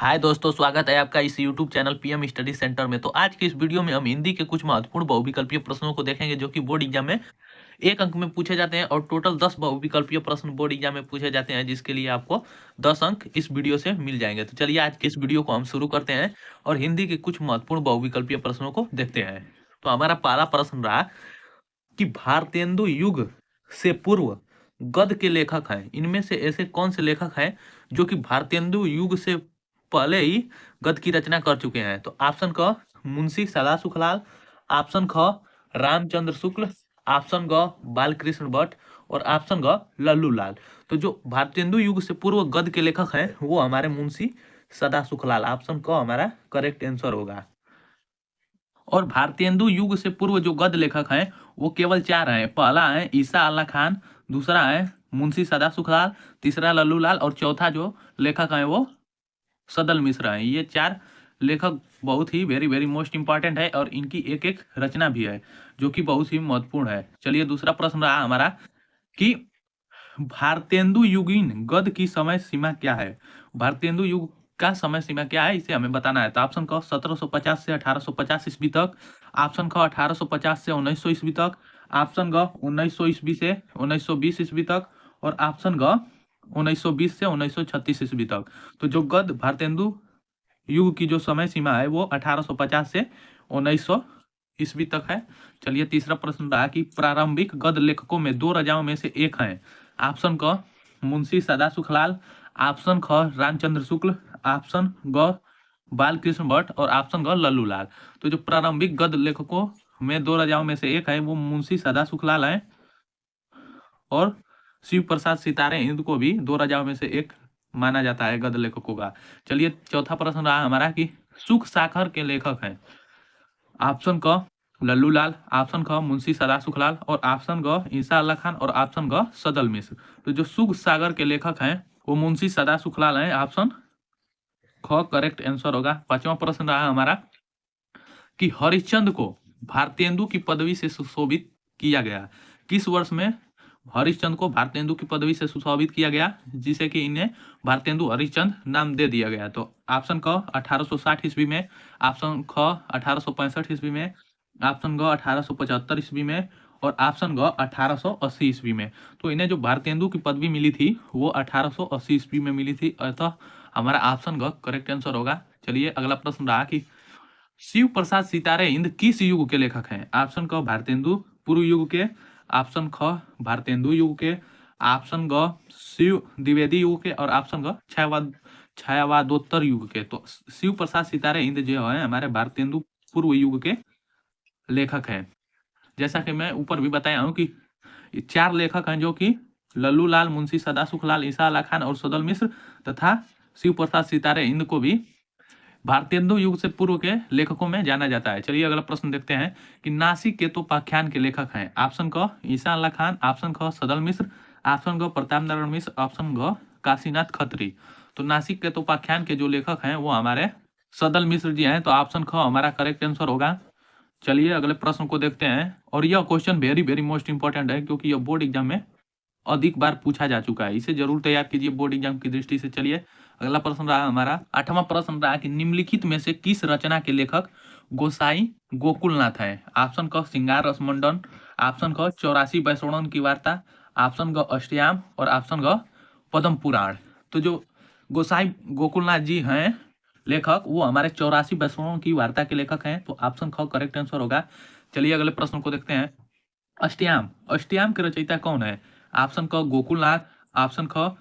हाय दोस्तों, स्वागत है आपका इस YouTube channel PM study centre में। तो आज की इस वीडियो में हम हिंदी के कुछ महत्वपूर्ण बहुविकल्पीय प्रश्नों को देखेंगे जो कि बोर्ड एग्जाम में 1 अंक में पूछे जाते हैं और टोटल 10 बहुविकल्पीय प्रश्न बोर्ड एग्जाम में पूछे जाते हैं, जिसके लिए आपको 10 अंक इस वीडियो से मिल जाएंगे। तो चलिए आज के इस वीडियो को हम शुरू करते हैं और हिंदी के कुछ महत्वपूर्ण बहुविकल्पीय प्रश्नों को देखते हैं। तो हमारा पहला प्रश्न रहा कि भारतेंदु युग से पूर्व गद्य के लेखक हैं। इनमें से ऐसे कौन से लेखक हैं जो कि भारतेंदु युग से पहले ही गद्य की रचना कर चुके हैं? तो ऑप्शन क मुंशी सदासुखलाल, ऑप्शन ख रामचंद्र शुक्ल, ऑप्शन ग बालकृष्ण भट्ट और ऑप्शन ग लल्लू लाल। तो जो भारतेंदु युग से पूर्व गद्य के लेखक हैं वो हमारे मुंशी सदासुखलाल, ऑप्शन क हमारा करेक्ट आंसर होगा। और भारतेंदु युग से पूर्व जो गद्य लेखक हैं वो केवल 4 हैं। पहला है ईसा अल्लाह खान, दूसरा है मुंशी सदासुखलाल, तीसरा लल्लू लाल और चौथा जो लेखक है वो सदल मिश्र हैं। ये 4 लेखक बहुत ही वेरी वेरी मोस्ट इंपॉर्टेंट है और इनकी एक एक रचना भी है जो कि बहुत ही महत्वपूर्ण है। चलिए दूसरा प्रश्न रहा हमारा कि भारतेंदु युगीन गद्य की समय सीमा क्या है? भारतेंदु युग का समय सीमा क्या है इसे हमें बताना है। तो ऑप्शन क 1750 से 1850 ईस्वी तक, ऑप्शन ख 1850 से 1900 ईस्वी तक, ऑप्शन ग 1900 ईस्वी से 1920 ईस्वी तक और ऑप्शन ग 1920 से 1936 ईस्वी तक। तो जो गद्य भारतेंदु युग की जो समय सीमा है वो 1850 से 1900 ईस्वी तक है। चलिए तीसरा प्रश्न रहा कि प्रारंभिक गद्य लेखकों में 2 राजाओं में से एक हैं। ऑप्शन क मुंशी सदासुखलाल, ऑप्शन ख रामचंद्र शुक्ल, ऑप्शन ग बालकृष्ण भट्ट और ऑप्शन ग लल्लू लाल। तो जो प्रारंभिक गद्य लेखकों में 2 राजाओं में से एक है वो मुंशी सदासुखलाल है और शिव प्रसाद सितारे हिंद को भी 2 राजाओं में से एक माना जाता है गद्य लेखकों का। चलिए चौथा प्रश्न रहा हमारा कि सुख साखर के लेखक हैं। ऑप्शन क लल्लू लाल, ऑप्शन ख मुंशी सदासुखलाल और ऑप्शन ग ईसा अल्लाह खान और ऑप्शन ग सदल मिश्र। तो जो सुख सागर के लेखक हैं वो मुंशी सदासुखलाल हैं, ऑप्शन ख करेक्ट आंसर होगा। पांचवा प्रश्न रहा हमारा कि हरिश्चंद्र को भारतेंदु की पदवी से सुशोभित किया गया। किस वर्ष में हरिश्चंद्र को भारतेंदु की पदवी से सुशोभित किया गया जिसे कि इन्हें भारतेंदु हरिश्चंद्र नाम दे दिया गया? तो ऑप्शन क 1860 ईस्वी में, ऑप्शन ख 1865 ईस्वी में, ऑप्शन ग 1875 ईस्वी में और ऑप्शन ग 1880 ईस्वी में। तो इन्हें जो भारतेंदु की पदवी मिली थी वो 1880 ईस्वी में मिली थी, अतः हमारा ऑप्शन ग करेक्ट आंसर होगा। चलिए अगला प्रश्न रहा कि शिव प्रसाद सितारे हिंद किस युग के लेखक हैं? ऑप्शन क भारतेंदु पूर्व युग के, ऑप्शन ख भारतेंदु युग के, ऑप्शन ग शिव द्विवेदी युग के और ऑप्शन ग छायावादोत्तर युग के। तो शिव प्रसाद सितारे हिंद जो है हमारे भारतेंदु पूर्व युग के लेखक हैं। जैसा कि मैं ऊपर भी बताया हूं कि 4 लेखक हैं जो कि लल्लू लाल, मुंशी सदासुखलाल, ईसा अल्लाह खान और सदल मिश्र तथा शिव प्रसाद सितारे हिंद को भी भारतेंदु युग से पूर्व के लेखकों में जाना जाता है। चलिए अगला प्रश्न देखते हैं कि नासिक केतुपाख्यान के लेखक हैं। ऑप्शन क ईसा अल्लाह खान, ऑप्शन ख सदल मिश्र, ऑप्शन ग प्रताप नारायण मिश्र, ऑप्शन ग काशीनाथ खत्री। तो नासिक केतुपाख्यान के जो लेखक हैं वो हमारे सदल मिश्र जी हैं, तो ऑप्शन ख हमारा करेक्ट आंसर होगा। चलिए अगले प्रश्न को देखते हैं और यह question very very most important है क्योंकि यह बोर्ड एग्जाम में अधिक बार पूछा जा चुका है, इसे जरूर तैयार कीजिए बोर्ड एग्जाम की दृष्टि से। चलिए अगला प्रश्न रहा हमारा 8वां प्रश्न रहा कि निम्नलिखित में से किस रचना के लेखक गोसाई गोकुलनाथ हैं? ऑप्शन क श्रृंगार रस मंडन, ऑप्शन ख 84 वैष्णवन की वार्ता, ऑप्शन ग अष्टयाम और ऑप्शन ग पद्म पुराण। तो जो गोसाई गोकुलनाथ जी हैं लेखक वो हमारे 84 वैष्णवन की वार्ता के लेखक हैं, तो ऑप्शन ख करेक्ट आंसर होगा। चलिए अगले प्रश्न को देखते हैं। अष्टयाम, अष्टयाम के रचयिता कौन है? ऑप्शन क गोकुलनाथ, ऑप्शन ख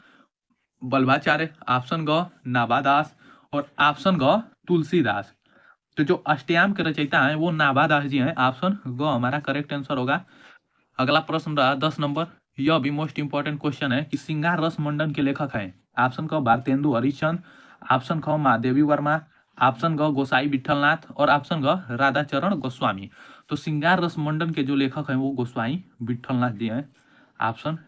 बल्भाचार्य, ऑप्शन ग नाभादास और ऑप्शन ग तुलसीदास। तो जो अष्टयाम के रचयिता हैं वो नाभादास जी हैं, ऑप्शन ग हमारा करेक्ट आंसर होगा। अगला प्रश्न रहा 10 नंबर, यह भी मोस्ट इंपॉर्टेंट क्वेश्चन है कि श्रृंगार रस मंडन के लेखक हैं। ऑप्शन क भारतेंदु हरिश्चंद्र, ऑप्शन ख महादेवी वर्मा, ऑप्शन ग गोसाई विठलनाथ और ऑप्शन ग राधाचरण गोस्वामी। तो श्रृंगार रस मंडन के जो लेखक हैं वो गोस्वाई विठलनाथ जी हैं, ऑप्शन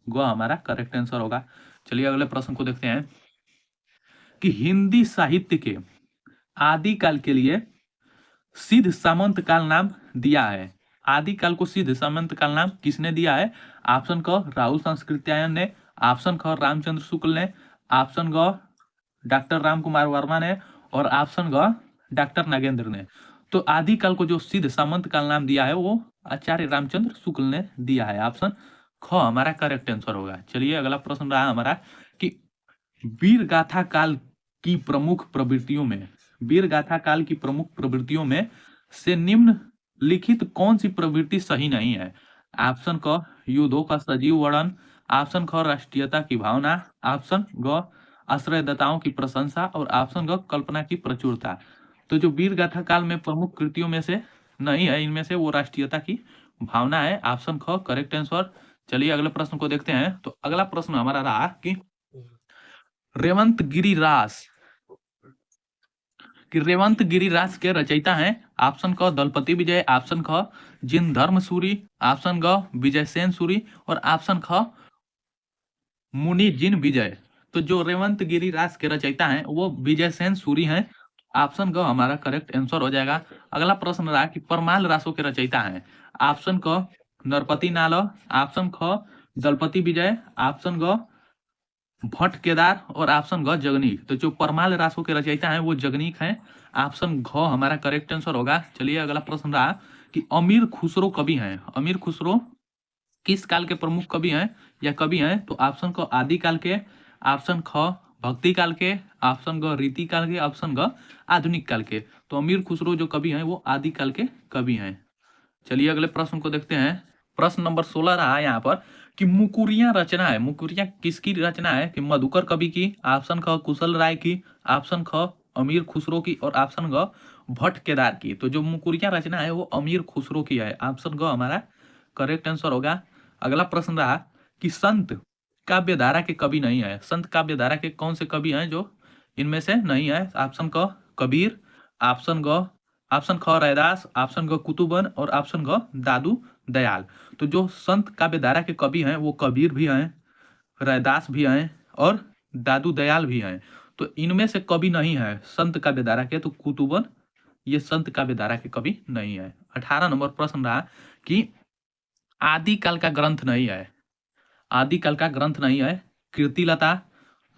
ग हमारा करेक्ट आंसर होगा। चलिए अगले प्रश्न को देखते हैं कि हिंदी साहित्य के आदिकाल के लिए सिद्ध सामंत काल नाम दिया है। आदिकाल को सिद्ध सामंत काल नाम किसने दिया है? ऑप्शन क राहुल संस्कृत्यायन ने, ऑप्शन ख रामचंद्र शुक्ल ने, ऑप्शन ग डॉक्टर राम कुमार वर्मा ने और ऑप्शन ग डॉक्टर नागेंद्र ने। तो आदिकाल को जो सिद्ध सामंत काल नाम दिया है वो आचार्य रामचंद्र शुक्ल ने दिया है। ऑप्शन ख हमारा करेक्ट आंसर होगा। चलिए अगला प्रश्न रहा हमारा कि वीर गाथा काल की प्रमुख प्रवृत्तियों में, वीर गाथा काल की प्रमुख प्रवृत्तियों में से निम्न लिखित कौन सी प्रवृत्ति सही नहीं है? ऑप्शन क युद्धों का सजीव वर्णन, ऑप्शन ख राष्ट्रीयता की भावना, ऑप्शन ग आश्रयदाताओं की प्रशंसा और ऑप्शन ग कल्पना की प्रचुरता। तो जो वीर गाथा काल में प्रमुख कृतियों में से नहीं है इनमें से वो राष्ट्रीयता की भावना है। ऑप्शन ख करेक्ट आंसर। चलिए अगले प्रश्न को देखते हैं। तो अगला प्रश्न हमारा रहा कि रेवंत गिरिरास के रचयिता हैं। ऑप्शन क दलपति विजय, ऑप्शन ख जिन धर्म सूरी, ऑप्शन ग विजय सेन सूरी और ऑप्शन ख मुनि जिन विजय। तो जो रेवंत गिरिरास के रचयिता हैं वो विजय सेन सूरी हैं। ऑप्शन ग हमारा करेक्ट आंसर हो जाएगा। अगला प्रश्न रहा कि परमाल रासों के रचयिता हैं। ऑप्शन क नरपति नाल, ऑप्शन ख दलपति विजय, ऑप्शन ग भट्ट केदार और ऑप्शन ग जगनीक। तो जो परमाल रासों के रचयिता हैं वो जगनीक हैं। ऑप्शन घ हमारा करेक्ट आंसर होगा। चलिए अगला प्रश्न रहा कि अमीर खुसरो कवि हैं। अमीर खुसरो किस काल के प्रमुख कवि हैं या कवि हैं? तो ऑप्शन क आदि काल के, ऑप्शन ख भक्ति काल के, ऑप्शन ग रीति काल के, ऑप्शन ग आधुनिक काल के। तो अमीर खुसरो जो कवि हैं वो आदि काल के कवि हैं। चलिए अगले प्रश्न को देखते हैं। प्रश्न नंबर 16 रहा यहाँ पर कि मुकुरिया रचना है। मुकुरिया किसकी रचना है? कि मधुकर कवि की, ऑप्शन ख कुशल राय की, ऑप्शन ख अमीर खुसरो की और ऑप्शन ग भट्ट केदार की। तो जो मुकुरिया रचना है वो अमीर खुसरो की है। ऑप्शन ग हमारा करेक्ट आंसर होगा। अगला प्रश्न रहा कि संत काव्यधारा के कवि नहीं है। संत काव्यधारा के कौन से कवि हैं जो इनमें से नहीं है? ऑप्शन क कबीर, ऑप्शन ख रैदास, ऑप्शन ग कुतुबन और ऑप्शन ग दादू दयाल। तो जो संत काव्यधारा के कवि हैं वो कबीर भी हैं, रैदास भी हैं और दादू दयाल भी हैं। तो इनमें से कवि नहीं है संत काव्यधारा के, तो कुतुबन ये संत काव्यधारा के कवि नहीं है। 18 नंबर प्रश्न रहा कि आदिकाल का ग्रंथ नहीं है। आदिकाल का ग्रंथ नहीं है कीर्तिलता,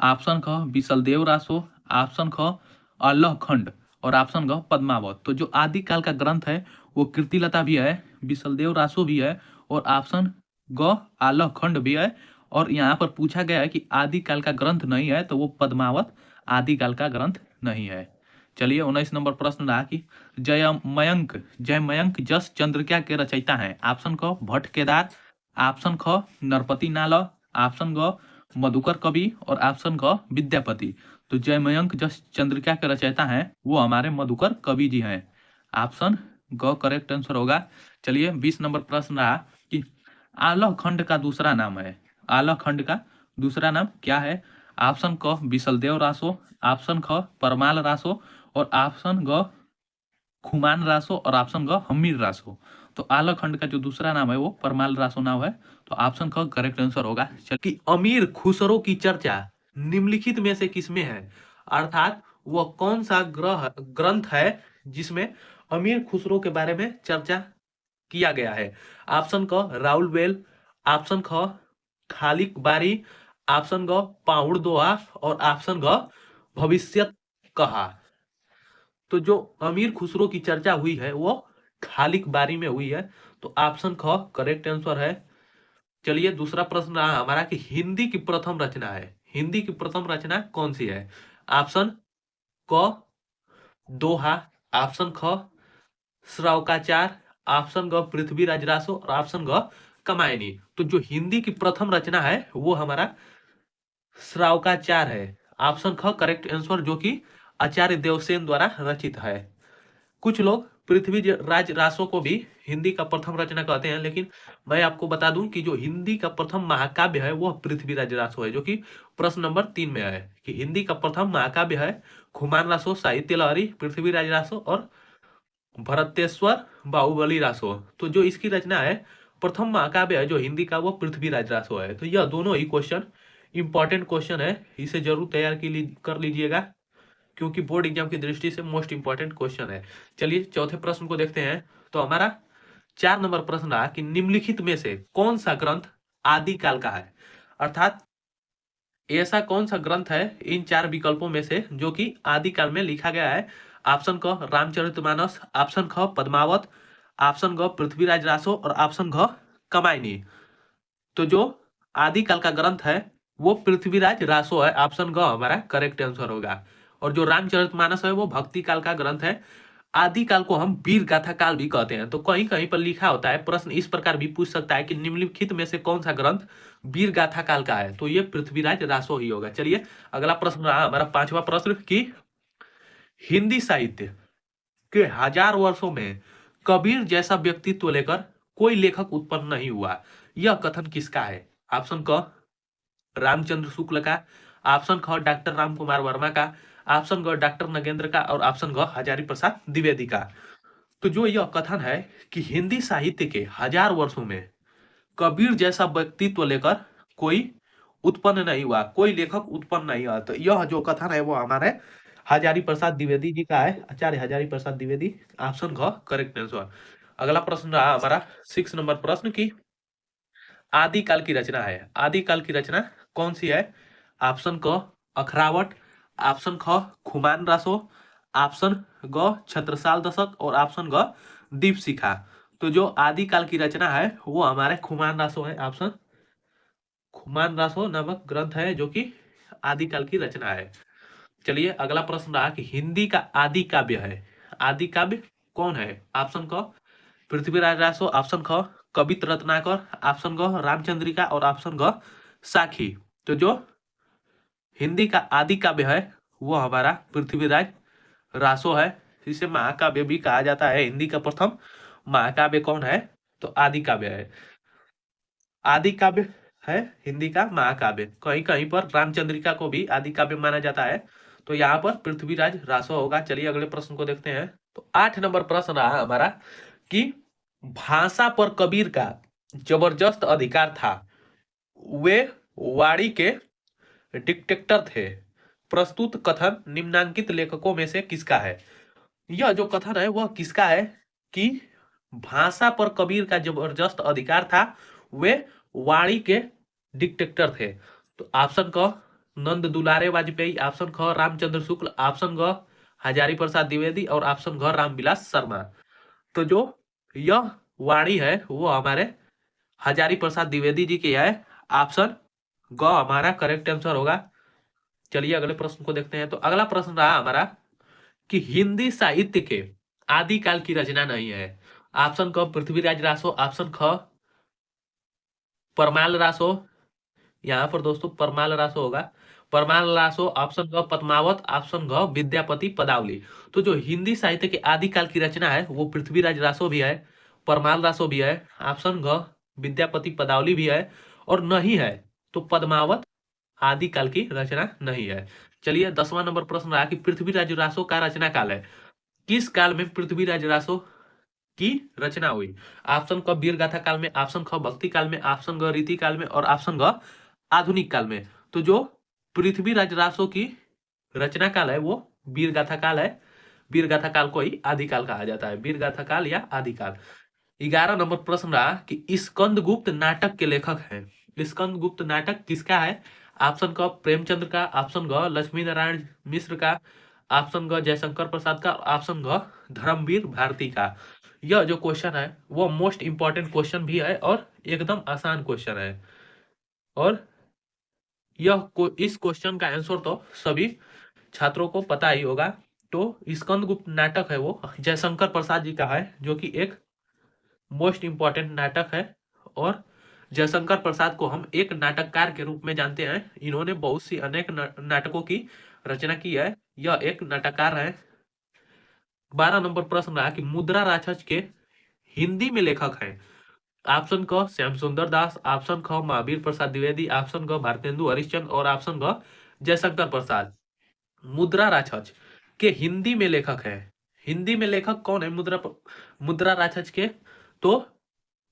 ऑप्शन ख विशलदेव रासो, ऑप्शन ख अल्लखंड और ऑप्शन ग पद्मावत। तो जो आदिकाल का ग्रंथ है वो कीर्तिलता भी है, विशलदेव रासो भी है और ऑप्शन ग आल्हखंड भी है। और यहाँ पर पूछा गया है कि आदिकाल का ग्रंथ नहीं है तो वो पद्मावत आदिकाल का ग्रंथ नहीं है। चलिए 19 नंबर प्रश्न रहा कि जयमयंक जस चंद्रिका के रचयिता हैं। ऑप्शन क भट्ट केदार, ऑप्शन ख नरपति नाल, ऑप्शन ग मधुकर कवि और ऑप्शन ग विद्यापति। तो जयमयंक जस चंद्रिका के रचयिता हैं वो हमारे मधुकर कवि जी हैं। ऑप्शन ग करेक्ट आंसर होगा। चलिए 20 नंबर प्रश्न रहा कि आल्हखंड का दूसरा नाम है। आल्हखंड का दूसरा नाम क्या है? ऑप्शन क विशलदेव रासो, ऑप्शन ख परमाल रासो और ऑप्शन ग खुमान रासो और ऑप्शन ग हमीर रासो। तो आल्हखंड का जो दूसरा नाम है वो परमाल रासो नाम है। तो ऑप्शन ख करेक्ट आंसर होगा। कि अमीर खुसरो की चर्चा निम्नलिखित में से किसमें है? अर्थात वह कौन सा ग्रंथ है जिसमें अमीर खुसरो के बारे में चर्चा किया गया है? ऑप्शन क राउल बेल, ऑप्शन ख खालिक बारी, ऑप्शन ग पाहुड़ दोहा और ऑप्शन ग भविष्यत कहा। तो जो अमीर खुसरो की चर्चा हुई है वो खालिक बारी में हुई है। तो ऑप्शन ख करेक्ट आंसर है। चलिए दूसरा प्रश्न रहा हमारा कि हिंदी की प्रथम रचना है। हिंदी की प्रथम रचना कौन सी है? ऑप्शन क दोहा, ऑप्शन ख श्रावकाचार, ऑप्शन ग पृथ्वीराज रासो और ऑप्शन ग कमायनी। तो जो हिंदी की प्रथम रचना है वो हमारा श्रावकाचार है। ऑप्शन ख करेक्ट आंसर, जो कि आचार्य देवसेन द्वारा रचित है। कुछ लोग पृथ्वीराज रासो को भी हिंदी का प्रथम रचना कहते हैं, लेकिन मैं आपको बता दूं कि जो हिंदी का प्रथम महाकाव्य है वो पृथ्वीराज रासो है, जो कि प्रश्न नंबर 3 में है कि हिंदी का प्रथम महाकाव्य है खुमान रासो, साहित्य लहरी, पृथ्वीराज रासो और भरतेश्वर बाहुबली रासो। तो जो इसकी रचना है प्रथम महाकाव्य है जो हिंदी का वो पृथ्वीराज रासो है। तो यह दोनों ही क्वेश्चन इंपॉर्टेंट क्वेश्चन है, इसे जरूर तैयार कर लीजिएगा क्योंकि बोर्ड एग्जाम की दृष्टि से मोस्ट इंपॉर्टेंट क्वेश्चन है। चलिए चौथे प्रश्न को देखते हैं। तो हमारा 4 नंबर प्रश्न रहा कि निम्नलिखित में से कौन सा ग्रंथ आदिकाल का है? अर्थात ऐसा कौन सा ग्रंथ है इन चार विकल्पों में से जो कि आदिकाल में लिखा गया है? ऑप्शन क रामचरितमानस, ऑप्शन ख पद्मावत, ऑप्शन ग पृथ्वीराज रासो और ऑप्शन घ कमायनी। तो जो आदिकाल का ग्रंथ है वो पृथ्वीराज रासो है, ऑप्शन ग हमारा करेक्ट आंसर होगा। और जो रामचरितमानस है वो भक्ति काल का ग्रंथ है। आदिकाल को हम वीर गाथा काल भी कहते हैं। तो कहीं कहीं पर लिखा होता है, प्रश्न इस प्रकार भी पूछ सकता है कि निम्नलिखित में से कौन सा ग्रंथ वीर गाथा काल का है? तो ये पृथ्वीराज रासो ही होगा। चलिए अगला प्रश्न रहा हमारा पांचवा प्रश्न कि हिंदी साहित्य के हजार वर्षों में कबीर जैसा व्यक्तित्व लेकर कोई लेखक उत्पन्न नहीं हुआ, यह कथन किसका है? ऑप्शन क रामचंद्र शुक्ल का, ऑप्शन ख डॉक्टर राम कुमार वर्मा का, ऑप्शन ग डॉक्टर नगेंद्र का और ऑप्शन ग हजारी प्रसाद द्विवेदी का। तो जो यह कथन है कि हिंदी साहित्य के हजार वर्षों में कबीर जैसा व्यक्तित्व लेकर कोई उत्पन्न नहीं हुआ, कोई लेखक उत्पन्न नहीं हुआ, तो यह जो कथन है वो हमारे हजारी प्रसाद द्विवेदी जी का है, आचार्य हजारी प्रसाद द्विवेदी, ऑप्शन घ करेक्ट आंसर। अगला प्रश्न रहा हमारा 6 नंबर प्रश्न की आदिकाल की रचना है, आदिकाल की रचना कौन सी है? ऑप्शन क अखरावट, ऑप्शन ख खुमान रासो, ऑप्शन ग छत्रसाल दशक और ऑप्शन ग दीपशिखा। तो जो आदिकाल की रचना है वो हमारे खुमान रासो है, ऑप्शन खुमान रासो नामक ग्रंथ है जो कि आदिकाल की रचना है। चलिए अगला प्रश्न रहा कि हिंदी का आदि काव्य है, आदि काव्य कौन है? ऑप्शन क पृथ्वीराज रासो, ऑप्शन ख कवित रत्नाकर, ऑप्शन ग रामचंद्रिका और ऑप्शन ग साखी। तो जो हिंदी का आदि काव्य है वो हमारा पृथ्वीराज रासो है। इसे महाकाव्य भी कहा जाता है। हिंदी का प्रथम महाकाव्य कौन है? तो आदि काव्य है, आदि काव्य है हिंदी का महाकाव्य। कहीं कहीं पर रामचंद्रिका को भी आदि काव्य माना जाता है। तो यहाँ पर पृथ्वीराज रासो होगा। चलिए अगले प्रश्न को देखते हैं। तो 8 नंबर प्रश्न रहा हमारा कि भाषा पर कबीर का जबरदस्त अधिकार था, वे वाणी के डिक्टेटर थे, प्रस्तुत कथन निम्नांकित लेखकों में से किसका है? यह जो कथन है वह किसका है कि भाषा पर कबीर का जबरदस्त अधिकार था, वे वाणी के डिक्टेटर थे? तो ऑप्शन क नंद दुलारे वाजपेयी, ऑप्शन ख रामचंद्र शुक्ल, ऑप्शन ग हजारी प्रसाद द्विवेदी और ऑप्शन घ रामविलास शर्मा। तो जो यह वाणी है वो हमारे हजारी प्रसाद द्विवेदी जी की है, ऑप्शन ग हमारा करेक्ट आंसर होगा। चलिए अगले प्रश्न को देखते हैं। तो अगला प्रश्न रहा हमारा कि हिंदी साहित्य के आदिकाल की रचना नहीं है। ऑप्शन क पृथ्वीराज रासो, ऑप्शन ख परमाल रासो, यहाँ पर दोस्तों परमाल रासो होगा, परमाल रासो, ऑप्शन ग पद्मावत, ऑप्शन घ विद्यापति पदावली। तो जो हिंदी साहित्य के आदिकाल की रचना है वो पृथ्वीराज रासो भी है, परमाल रासो भी है, ऑप्शन घ विद्यापति पदावली भी है, और नहीं है तो पद्मावत आदिकाल की रचना नहीं है। चलिए 10वां नंबर प्रश्न रहा कि पृथ्वीराज रासो का रचना काल है, किस काल में पृथ्वीराज रासो की रचना हुई? ऑप्शन क वीर गाथा काल में, ऑप्शन ख भक्ति काल में, ऑप्शन ग रीति काल में और ऑप्शन ग आधुनिक काल में। तो जो पृथ्वीराज रासो की रचना काल है वो वीर गाथा काल है। वीर गाथा काल को ही आदिकाल कहा जाता है, वीर गाथा काल या आदिकाल। 11 नंबर प्रश्न रहा कि स्कंदगुप्त नाटक के लेखक हैं। स्कंदगुप्त नाटक किसका है? ऑप्शन क प्रेमचंद्र का, ऑप्शन ग लक्ष्मी नारायण मिश्र का, ऑप्शन ग जयशंकर प्रसाद का, ऑप्शन ग धर्मवीर भारती का। यह जो क्वेश्चन है वो मोस्ट इंपॉर्टेंट क्वेश्चन भी है और एकदम आसान क्वेश्चन है। और इस क्वेश्चन का आंसर तो सभी छात्रों को पता ही होगा। तो स्कंदगुप्त नाटक है वो जयशंकर प्रसाद जी का है, जो कि एक मोस्ट इंपॉर्टेंट नाटक है। और जयशंकर प्रसाद को हम एक नाटककार के रूप में जानते हैं। इन्होंने बहुत सी अनेक नाटकों की रचना की है, यह एक नाटककार है। 12 नंबर प्रश्न रहा कि मुद्रा राक्षस के हिंदी में लेखक हैं। ऑप्शन क श्याम सुंदर दास, ऑप्शन ख महावीर प्रसाद द्विवेदी, ऑप्शन ग भारतेंदु हरिश्चंद्र और ऑप्शन ग जयशंकर प्रसाद। मुद्रा राक्षस के हिंदी में लेखक है, हिंदी में लेखक कौन है मुद्रा राक्षस के? तो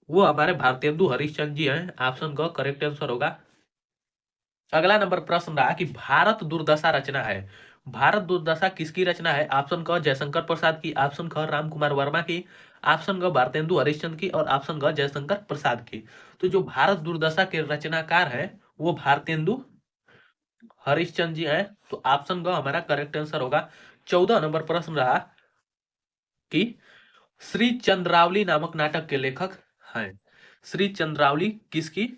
वो हमारे भारतेंदु हरिश्चंद्र जी हैं, ऑप्शन ग करेक्ट आंसर होगा। अगला नंबर प्रश्न रहा कि भारत दुर्दशा रचना है, भारत दुर्दशा किसकी रचना है? ऑप्शन क जयशंकर प्रसाद की, ऑप्शन ख राम कुमार वर्मा की, ऑप्शन ग भारतेंदु हरिश्चंद्र की और ऑप्शन ग जयशंकर प्रसाद की। तो जो भारत दुर्दशा के रचनाकार है वो भारतेंदु हरिश्चंद्र जी हैं। तो ऑप्शन ग हमारा करेक्ट आंसर होगा। 14 नंबर प्रश्न रहा कि श्री चंद्रावली नामक नाटक के लेखक हैं। श्री चंद्रावली किसकी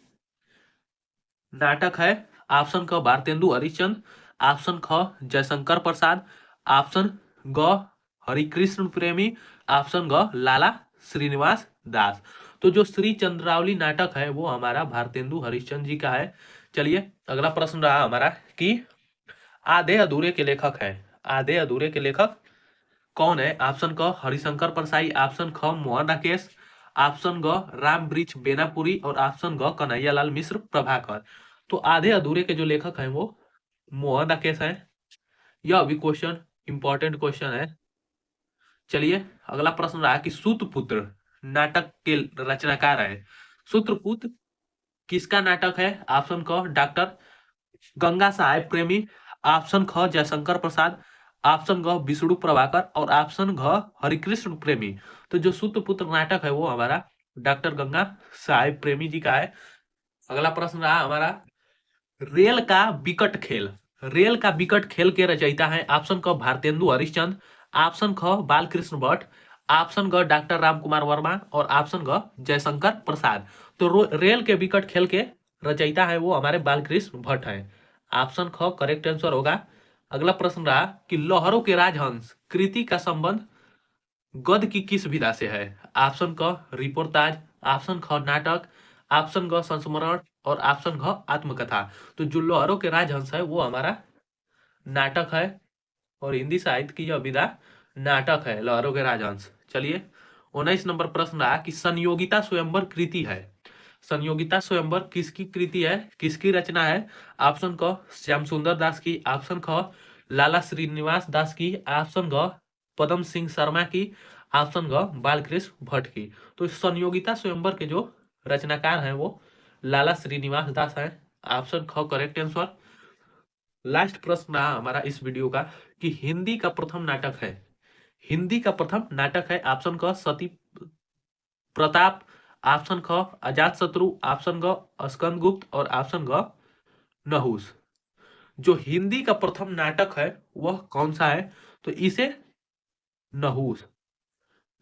नाटक है? ऑप्शन क भारतेंदु हरिश्चंद्र, ऑप्शन ख जयशंकर प्रसाद, ऑप्शन ग हरिकृष्ण प्रेमी, ऑप्शन ग लाला श्रीनिवास दास। तो जो श्री चंद्रावली नाटक है वो हमारा भारतेंदु हरिश्चंद्र जी का है। चलिए अगला प्रश्न रहा हमारा कि आधे अधूरे के लेखक है। आधे अधूरे के लेखक कौन है? ऑप्शन क हरिशंकर परसाई, ऑप्शन ख मोहन राकेश, ऑप्शन ग राम वृक्ष बेनापुरी और ऑप्शन ग कन्हैयालाल मिश्र प्रभाकर। तो आधे अधूरे के जो लेखक हैं वो मोहन राकेश हैं। यह भी क्वेश्चन इंपॉर्टेंट क्वेश्चन है। चलिए अगला प्रश्न रहा कि सूतपुत्र नाटक के रचनाकार है। सूत्रपुत्र किसका नाटक है? ऑप्शन क डॉक्टर गंगा साहेब प्रेमी, ऑप्शन ख जयशंकर प्रसाद, ऑप्शन ग विष्णु प्रभाकर और ऑप्शन घ हरिकृष्ण प्रेमी। तो जो सूतपुत्र नाटक है वो हमारा डॉक्टर गंगा साहेब प्रेमी जी का है। अगला प्रश्न रहा हमारा रेल का विकट खेल। रेल का विकट खेल के रचयिता है। ऑप्शन क भारतेंदु हरिश्चंद्र, ऑप्शन ख बालकृष्ण भट्ट, ऑप्शन ग डॉक्टर राम कुमार वर्मा और ऑप्शन ग जयशंकर प्रसाद। तो रेल के विकट खेल के रचयिता है वो हमारे बालकृष्ण भट्ट हैं। ऑप्शन ख करेक्ट आंसर होगा। अगला प्रश्न रहा कि लहरों के राजहंस कृति का संबंध गद्य की किस विधा से है? ऑप्शन क रिपोर्टाज, ऑप्शन ख नाटक, ऑप्शन ग संस्मरण और ऑप्शन घ आत्मकथा। तो जो लहरों के राजहंस है वो हमारा नाटक है और हिंदी साहित्य की यह विधा नाटक है लहरों के राजहंस। चलिए 19 नंबर प्रश्न रहा कि संयोगिता स्वयंवर कृति है। संयोगिता स्वयंवर किसकी कृति है, किसकी रचना है? ऑप्शन क श्याम सुंदर दास की, ऑप्शन ख लाला श्रीनिवास दास की, ऑप्शन ग पदम सिंह शर्मा की, ऑप्शन ग बालकृष्ण भट्ट की। तो संयोगिता स्वयंवर के जो रचनाकार हैं वो लाला श्रीनिवास दास हैं। ऑप्शन ख करेक्ट आंसर। लास्ट प्रश्न रहा हमारा इस वीडियो का कि हिंदी का प्रथम नाटक है। हिंदी का प्रथम नाटक है। ऑप्शन क सती प्रताप, ऑप्शन ख अजात शत्रु, ऑप्शन ग स्कंदगुप्त और ऑप्शन ग नहुस। जो हिंदी का प्रथम नाटक है वह कौन सा है? तो इसे नहुस,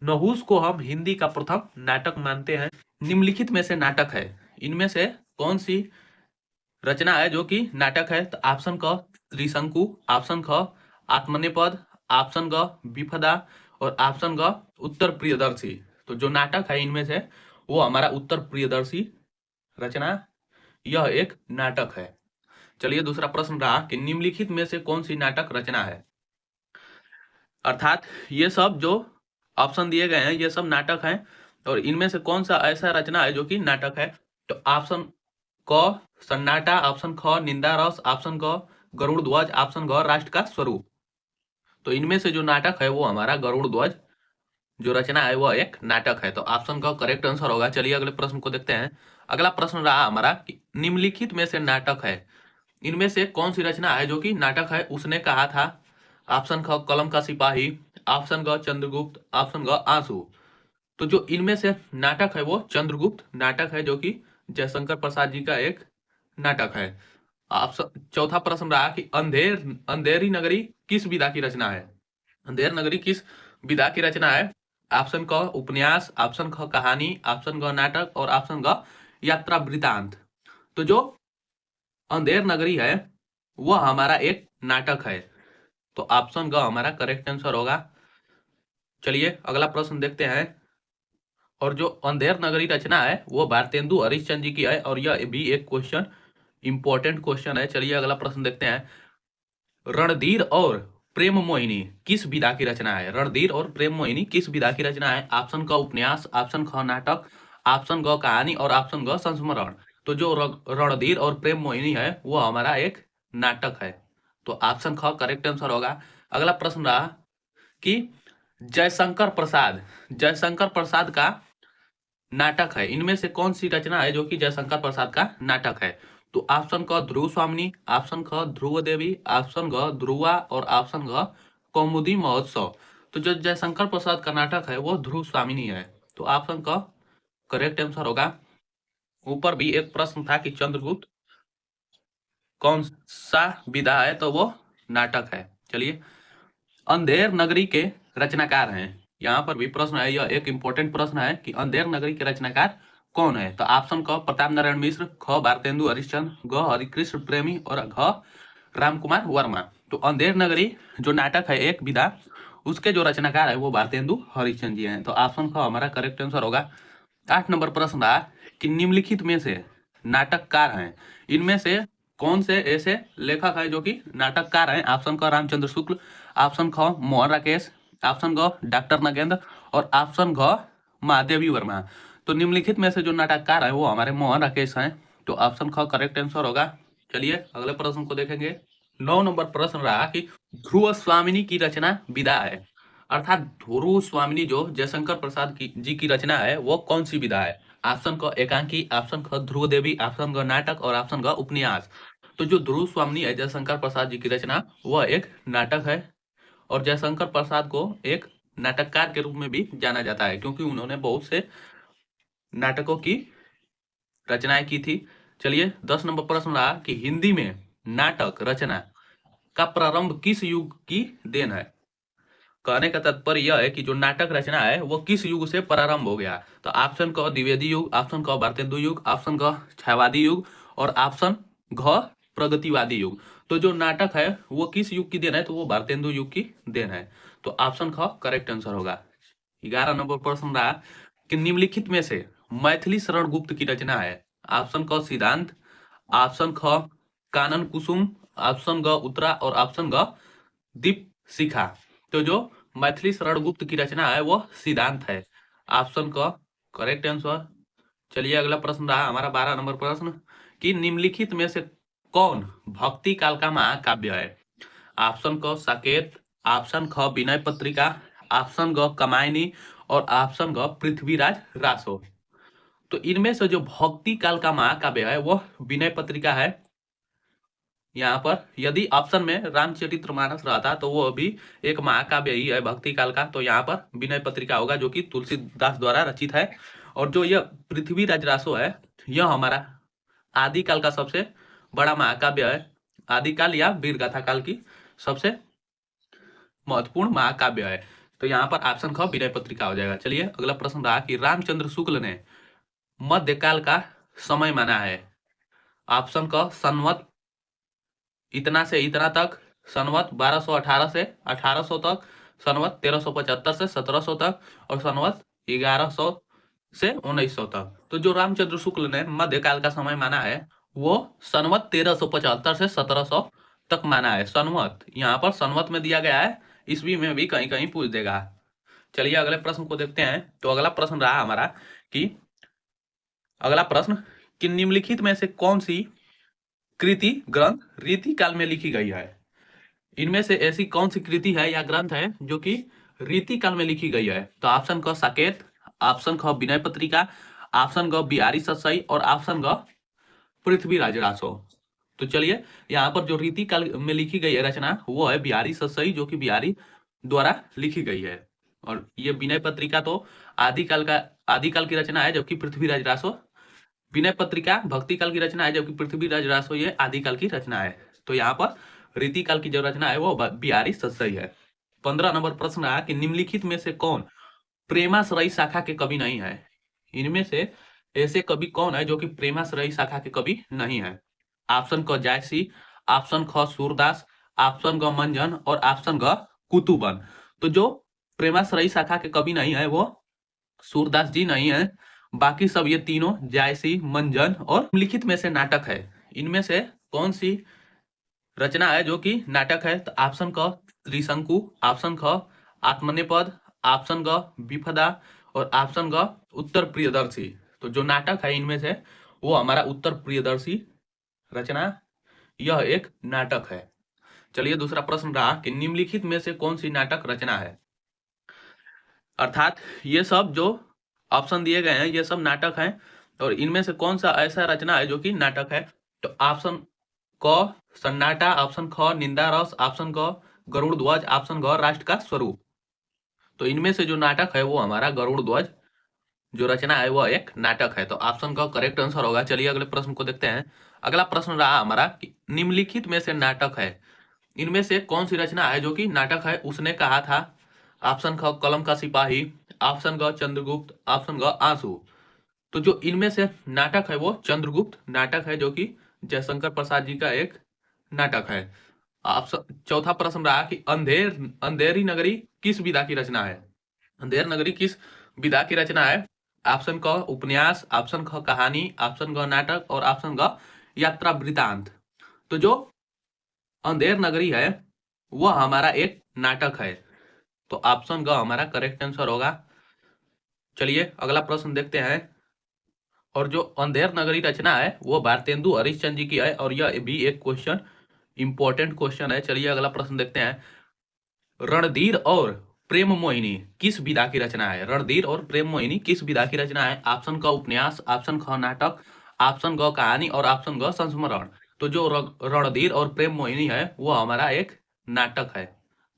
नहुस को हम हिंदी का प्रथम नाटक मानते हैं। निम्नलिखित में से नाटक है, इनमें से कौन सी रचना है जो कि नाटक है? तो ऑप्शन क त्रिशंकु, ऑप्शन ख आत्मनेपद, ऑप्शन ग विफदा और ऑप्शन ग उत्तर प्रियदर्शी। तो जो नाटक है इनमें से वो हमारा उत्तर प्रियदर्शी रचना यह एक नाटक है। चलिए दूसरा प्रश्न रहा कि निम्नलिखित में से कौन सी नाटक रचना है। अर्थात ये सब जो ऑप्शन दिए गए हैं ये सब नाटक हैं और इनमें से कौन सा ऐसा रचना है जो कि नाटक है? तो ऑप्शन क सन्नाटा, ऑप्शन ख निंदा रस, ऑप्शन ग गरुड़ ध्वज, ऑप्शन ग राष्ट्र का स्वरूप। तो इनमें से जो नाटक है वो हमारा गरुड़ ध्वज जो रचना है वह एक नाटक है। तो ऑप्शन का करेक्ट आंसर होगा। चलिए अगले प्रश्न को देखते हैं। अगला प्रश्न रहा हमारा कि निम्नलिखित में से नाटक है, इनमें से कौन सी रचना है जो कि नाटक है? उसने कहा था। ऑप्शन ख कलम का सिपाही, ऑप्शन ग चंद्रगुप्त, ऑप्शन ग आंसू। तो जो इनमें से नाटक है वो चंद्रगुप्त नाटक है जो कि जयशंकर प्रसाद जी का एक नाटक है। ऑप्शन चौथा प्रश्न रहा कि अंधेरी नगरी किस विधा की रचना है? अंधेर नगरी किस विधा की रचना है? ऑप्शन क उपन्यास, ऑप्शन ख कहानी, ऑप्शन ग नाटक और ऑप्शन ग यात्रा वृतांत। तो जो अंधेर नगरी है वह हमारा एक नाटक है। तो ऑप्शन ग हमारा करेक्ट आंसर होगा। चलिए अगला प्रश्न देखते हैं। और जो अंधेर नगरी रचना है वो भारतेंदु हरिश्चंद्र जी की है और यह भी एक क्वेश्चन इंपॉर्टेंट क्वेश्चन है। चलिए अगला प्रश्न देखते हैं। रणधीर और प्रेम मोहिनी किस विधा की रचना है? रणधीर और प्रेम मोहिनी किस विधा की रचना है? ऑप्शन क उपन्यास, ऑप्शन ख नाटक, ऑप्शन ग कहानी और ऑप्शन ग संस्मरण। तो जो रणधीर और प्रेम मोहिनी है वो हमारा एक नाटक है। तो ऑप्शन ख करेक्ट आंसर होगा। अगला प्रश्न रहा कि जयशंकर प्रसाद का नाटक है, इनमें से कौन सी रचना है जो कि जयशंकर प्रसाद का नाटक है? तो ऑप्शन क ध्रुव स्वामिनी, ऑप्शन ख ध्रुव देवी, ऑप्शन ग ध्रुवा और ऑप्शन ग कौमुदी महोत्सव। तो जो जयशंकर प्रसाद का नाटक है वो ध्रुव स्वामिनी है। तो ऑप्शन क करेक्ट आंसर होगा। ऊपर भी एक प्रश्न था कि चंद्रगुप्त कौन सा विधा है, तो वो नाटक है। चलिए, अंधेर नगरी के रचनाकार हैं। यहाँ पर भी प्रश्न है, यह एक इंपॉर्टेंट प्रश्न है कि अंधेर नगरी के रचनाकार कौन है। तो ऑप्शन क प्रताप नारायण मिश्र, ख भारतेंदु हरिश्चंद्र, ग हरिकृष्ण प्रेमी और घ रामकुमार वर्मा। तो अंधेर नगरी जो नाटक है एक विधा, उसके जो रचनाकार है वो भारतेंदु हरिश्चंद्र जी हैं। तो ऑप्शन ख हमारा करेक्ट आंसर होगा। 8 नंबर प्रश्न रहा कि निम्नलिखित में से नाटककार हैं, इनमें से कौन से ऐसे लेखक हैं जो कि नाटककार हैं। ऑप्शन क रामचंद्र शुक्ल, ऑप्शन ख मोहन राकेश, ऑप्शन ग डॉक्टर नगेंद्र और ऑप्शन घ महादेवी वर्मा। तो निम्नलिखित में से जो नाटककार है वो हमारे मोहन राकेश हैं। तो ऑप्शन ख करेक्ट आंसर होगा। चलिए अगले प्रश्न को देखेंगे। 9 नंबर प्रश्न रहा कि ध्रुव स्वामिनी की रचना विधा है, अर्थात ध्रुव स्वामिनी जो जयशंकर प्रसाद जी की रचना है वो कौन सी विधा है। ऑप्शन क एकांकी, ऑप्शन ख ध्रुव देवी, ऑप्शन ग नाटक और ऑप्शन ग उपन्यास। तो जो ध्रुव स्वामिनी है जयशंकर प्रसाद जी की रचना, वह एक नाटक है और जयशंकर प्रसाद को एक नाटककार के रूप में भी जाना जाता है क्योंकि उन्होंने बहुत से नाटकों की रचनाएं की थी। चलिए 10 नंबर प्रश्न रहा कि हिंदी में नाटक रचना का प्रारंभ किस युग की देन है। कहने का तात्पर्य यह है कि जो नाटक रचना है वो किस युग से प्रारंभ हो गया। तो ऑप्शन क द्विवेदी युग, ऑप्शन क भारतेंदु युग, ऑप्शन क छायावादी युग और ऑप्शन घ प्रगतिवादी युग। तो जो नाटक है वो किस युग की देन है, तो वो भारतेंदु युग की देन है। तो ऑप्शन ख करेक्ट आंसर होगा। 11 नंबर प्रश्न रहा कि निम्नलिखित में से मैथिली शरण गुप्त की रचना है। ऑप्शन क सिद्धांत, ऑप्शन ख कानन कुसुम, ऑप्शन ग उत्तरा और ऑप्शन ग दीप शिखा। तो जो मैथिली शरण गुप्त की रचना है वो सिद्धांत है। ऑप्शन क करेक्ट आंसर। चलिए अगला प्रश्न रहा हमारा 12 नंबर प्रश्न कि निम्नलिखित में से कौन भक्ति काल का महाकाव्य है। ऑप्शन क साकेत, ऑप्शन ख विनय पत्रिका, ऑप्शन ग कामायनी और ऑप्शन ग पृथ्वीराज रासो। तो इनमें से जो भक्ति काल का महाकाव्य है वो विनय पत्रिका है। यहाँ पर यदि ऑप्शन में रामचरितमानस रहता तो वो भी एक महाकाव्य ही है भक्ति काल का। तो यहाँ पर विनय पत्रिका होगा जो कि तुलसीदास द्वारा रचित है। और जो यह पृथ्वीराज रासो है यह हमारा आदिकाल का सबसे बड़ा महाकाव्य है। आदिकाल या वीरगाथा काल की सबसे महत्वपूर्ण महाकाव्य है। तो यहाँ पर ऑप्शन ख विनय पत्रिका हो जाएगा। चलिए अगला प्रश्न रहा कि रामचंद्र शुक्ल ने मध्यकाल का समय माना है। ऑप्शन क संवत इतना से इतना तक, संवत 1218 से 1800 तक, संवत 1375 से 1700 तक और संवत 1100 से 1900 तक। तो जो रामचंद्र शुक्ल ने मध्यकाल का समय माना है वो संवत 1375 से 1700 तक माना है। संवत यहाँ पर संवत में दिया गया है, ईस्वी में भी कहीं कहीं पूछ देगा। चलिए अगले प्रश्न को देखते हैं। तो अगला प्रश्न रहा हमारा कि अगला प्रश्न कि निम्नलिखित में से कौन सी कृति ग्रंथ रीति काल में लिखी गई है। इनमें से ऐसी कौन सी कृति है या ग्रंथ है जो कि रीति काल में लिखी गई है। तो ऑप्शन क साकेत, ऑप्शन ख विनय पत्रिका, ऑप्शन ग बिहारी सतसई और ऑप्शन ग पृथ्वीराज रासो। तो चलिए यहाँ पर जो रीति काल में लिखी गई है रचना वो है बिहारी सतसई जो कि बिहारी द्वारा लिखी गई है। और ये विनय पत्रिका तो आदिकाल की रचना है जबकि पृथ्वीराज रासो विनय पत्रिका भक्ति काल की रचना है जबकि पृथ्वीराज रासो ये आदिकाल की रचना है। तो यहाँ पर रीति काल की जो रचना है वो बिहारी सतसई है। 15 नंबर प्रश्न रहा कि निम्नलिखित में से कौन प्रेमाश्रयी शाखा के कवि नहीं है। इनमें से ऐसे कवि कौन है जो कि प्रेमाश्रयी शाखा के कवि नहीं है। ऑप्शन क जायसी, ऑप्शन ख सूरदास, ऑप्शन ग मंजन और ऑप्शन ग कुतुबन। तो जो प्रेमाश्रयी शाखा के कवि नहीं है वो सूरदास जी नहीं है, बाकी सब ये तीनों जायसी, मंजन और लिखित में से नाटक है। इनमें से कौन सी रचना है जो कि नाटक है। तो ऑप्शन क त्रिशंकु, ऑप्शन ख आत्मनेपद, ऑप्शन ग विपदा और ऑप्शन ग उत्तर प्रियदर्शी। तो जो नाटक है इनमें से वो हमारा उत्तर प्रियदर्शी रचना यह एक नाटक है। चलिए दूसरा प्रश्न रहा कि निम्नलिखित में से कौन सी नाटक रचना है। अर्थात ये सब जो ऑप्शन दिए गए हैं ये सब नाटक हैं और इनमें से कौन सा ऐसा रचना है जो कि नाटक है। तो ऑप्शन क सन्नाटा, ऑप्शन ख निंदा रस, ऑप्शन क गरुड़ ध्वज, ऑप्शन घ राष्ट्र का स्वरूप। तो इनमें से जो नाटक है वो हमारा गरुड़ ध्वज जो रचना है वह एक नाटक है। तो ऑप्शन का करेक्ट आंसर होगा। चलिए अगले प्रश्न को देखते हैं। अगला प्रश्न रहा हमारा कि निम्नलिखित में से नाटक है, इनमें से कौन सी रचना है जो कि नाटक है? उसने कहा था। ऑप्शन ख कलम का सिपाही, ऑप्शन ग चंद्रगुप्त, ऑप्शन ग आंसू। तो जो इनमें से नाटक है वो चंद्रगुप्त नाटक है, जो कि जयशंकर प्रसाद जी का एक नाटक है। ऑप्शन चौथा प्रश्न रहा कि अंधेरी नगरी किस विधा की रचना है? अंधेर नगरी किस विधा की रचना है? ऑप्शन क उपन्यास, ऑप्शन ख कहानी, ऑप्शन ग नाटक और ऑप्शन ग यात्रा वृतांत। तो जो अंधेर नगरी है वह हमारा एक नाटक है। तो ऑप्शन ग हमारा करेक्ट आंसर होगा। चलिए अगला प्रश्न देखते हैं। और जो अंधेर नगरी रचना है वो भारतेंदु हरिश्चंद्र जी की है, और यह भी एक क्वेश्चन इंपॉर्टेंट क्वेश्चन है। चलिए अगला प्रश्न देखते हैं। रणधीर और प्रेम मोहिनी किस विधा की रचना है? रणधीर और प्रेम मोहिनी किस विधा की रचना है? ऑप्शन क उपन्यास, ऑप्शन ख नाटक, ऑप्शन ग कहानी और ऑप्शन ग संस्मरण। तो जो रणधीर और प्रेम मोहिनी है वो हमारा एक नाटक है।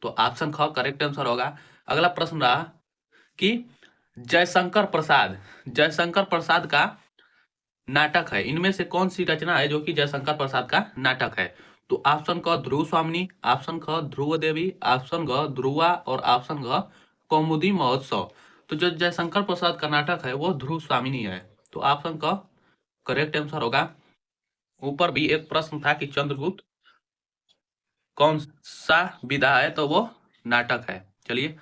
तो ऑप्शन ख करेक्ट आंसर होगा। अगला प्रश्न रहा कि जयशंकर प्रसाद का नाटक है, इनमें से कौन सी रचना है जो कि जयशंकर प्रसाद का नाटक है? तो ऑप्शन क ध्रुव स्वामिनी, ऑप्शन ख ध्रुव देवी, ऑप्शन ग ध्रुवा और ऑप्शन ग कौमुदी महोत्सव। तो जो जयशंकर प्रसाद का नाटक है वो ध्रुव स्वामिनी है। तो ऑप्शन क करेक्ट आंसर होगा। ऊपर भी एक प्रश्न था कि चंद्रगुप्त कौन सा विधा है, तो वो नाटक है। चलिए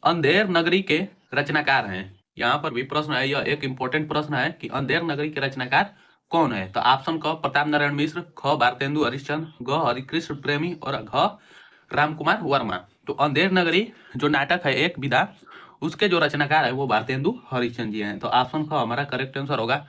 अंधेर नगरी के रचनाकार हैं, यहाँ पर भी प्रश्न है। यह एक इंपॉर्टेंट प्रश्न है कि अंधेर नगरी के रचनाकार कौन है? तो ऑप्शन क प्रताप नारायण मिश्र, ख भारतेंदु हरिश्चंद्र, ग हरिकृष्ण प्रेमी और घ रामकुमार वर्मा। तो अंधेर नगरी जो नाटक है एक विधा, उसके जो रचनाकार है वो भारतेंदु हरिश्चंद्र जी हैं। तो ऑप्शन ख हमारा करेक्ट आंसर होगा।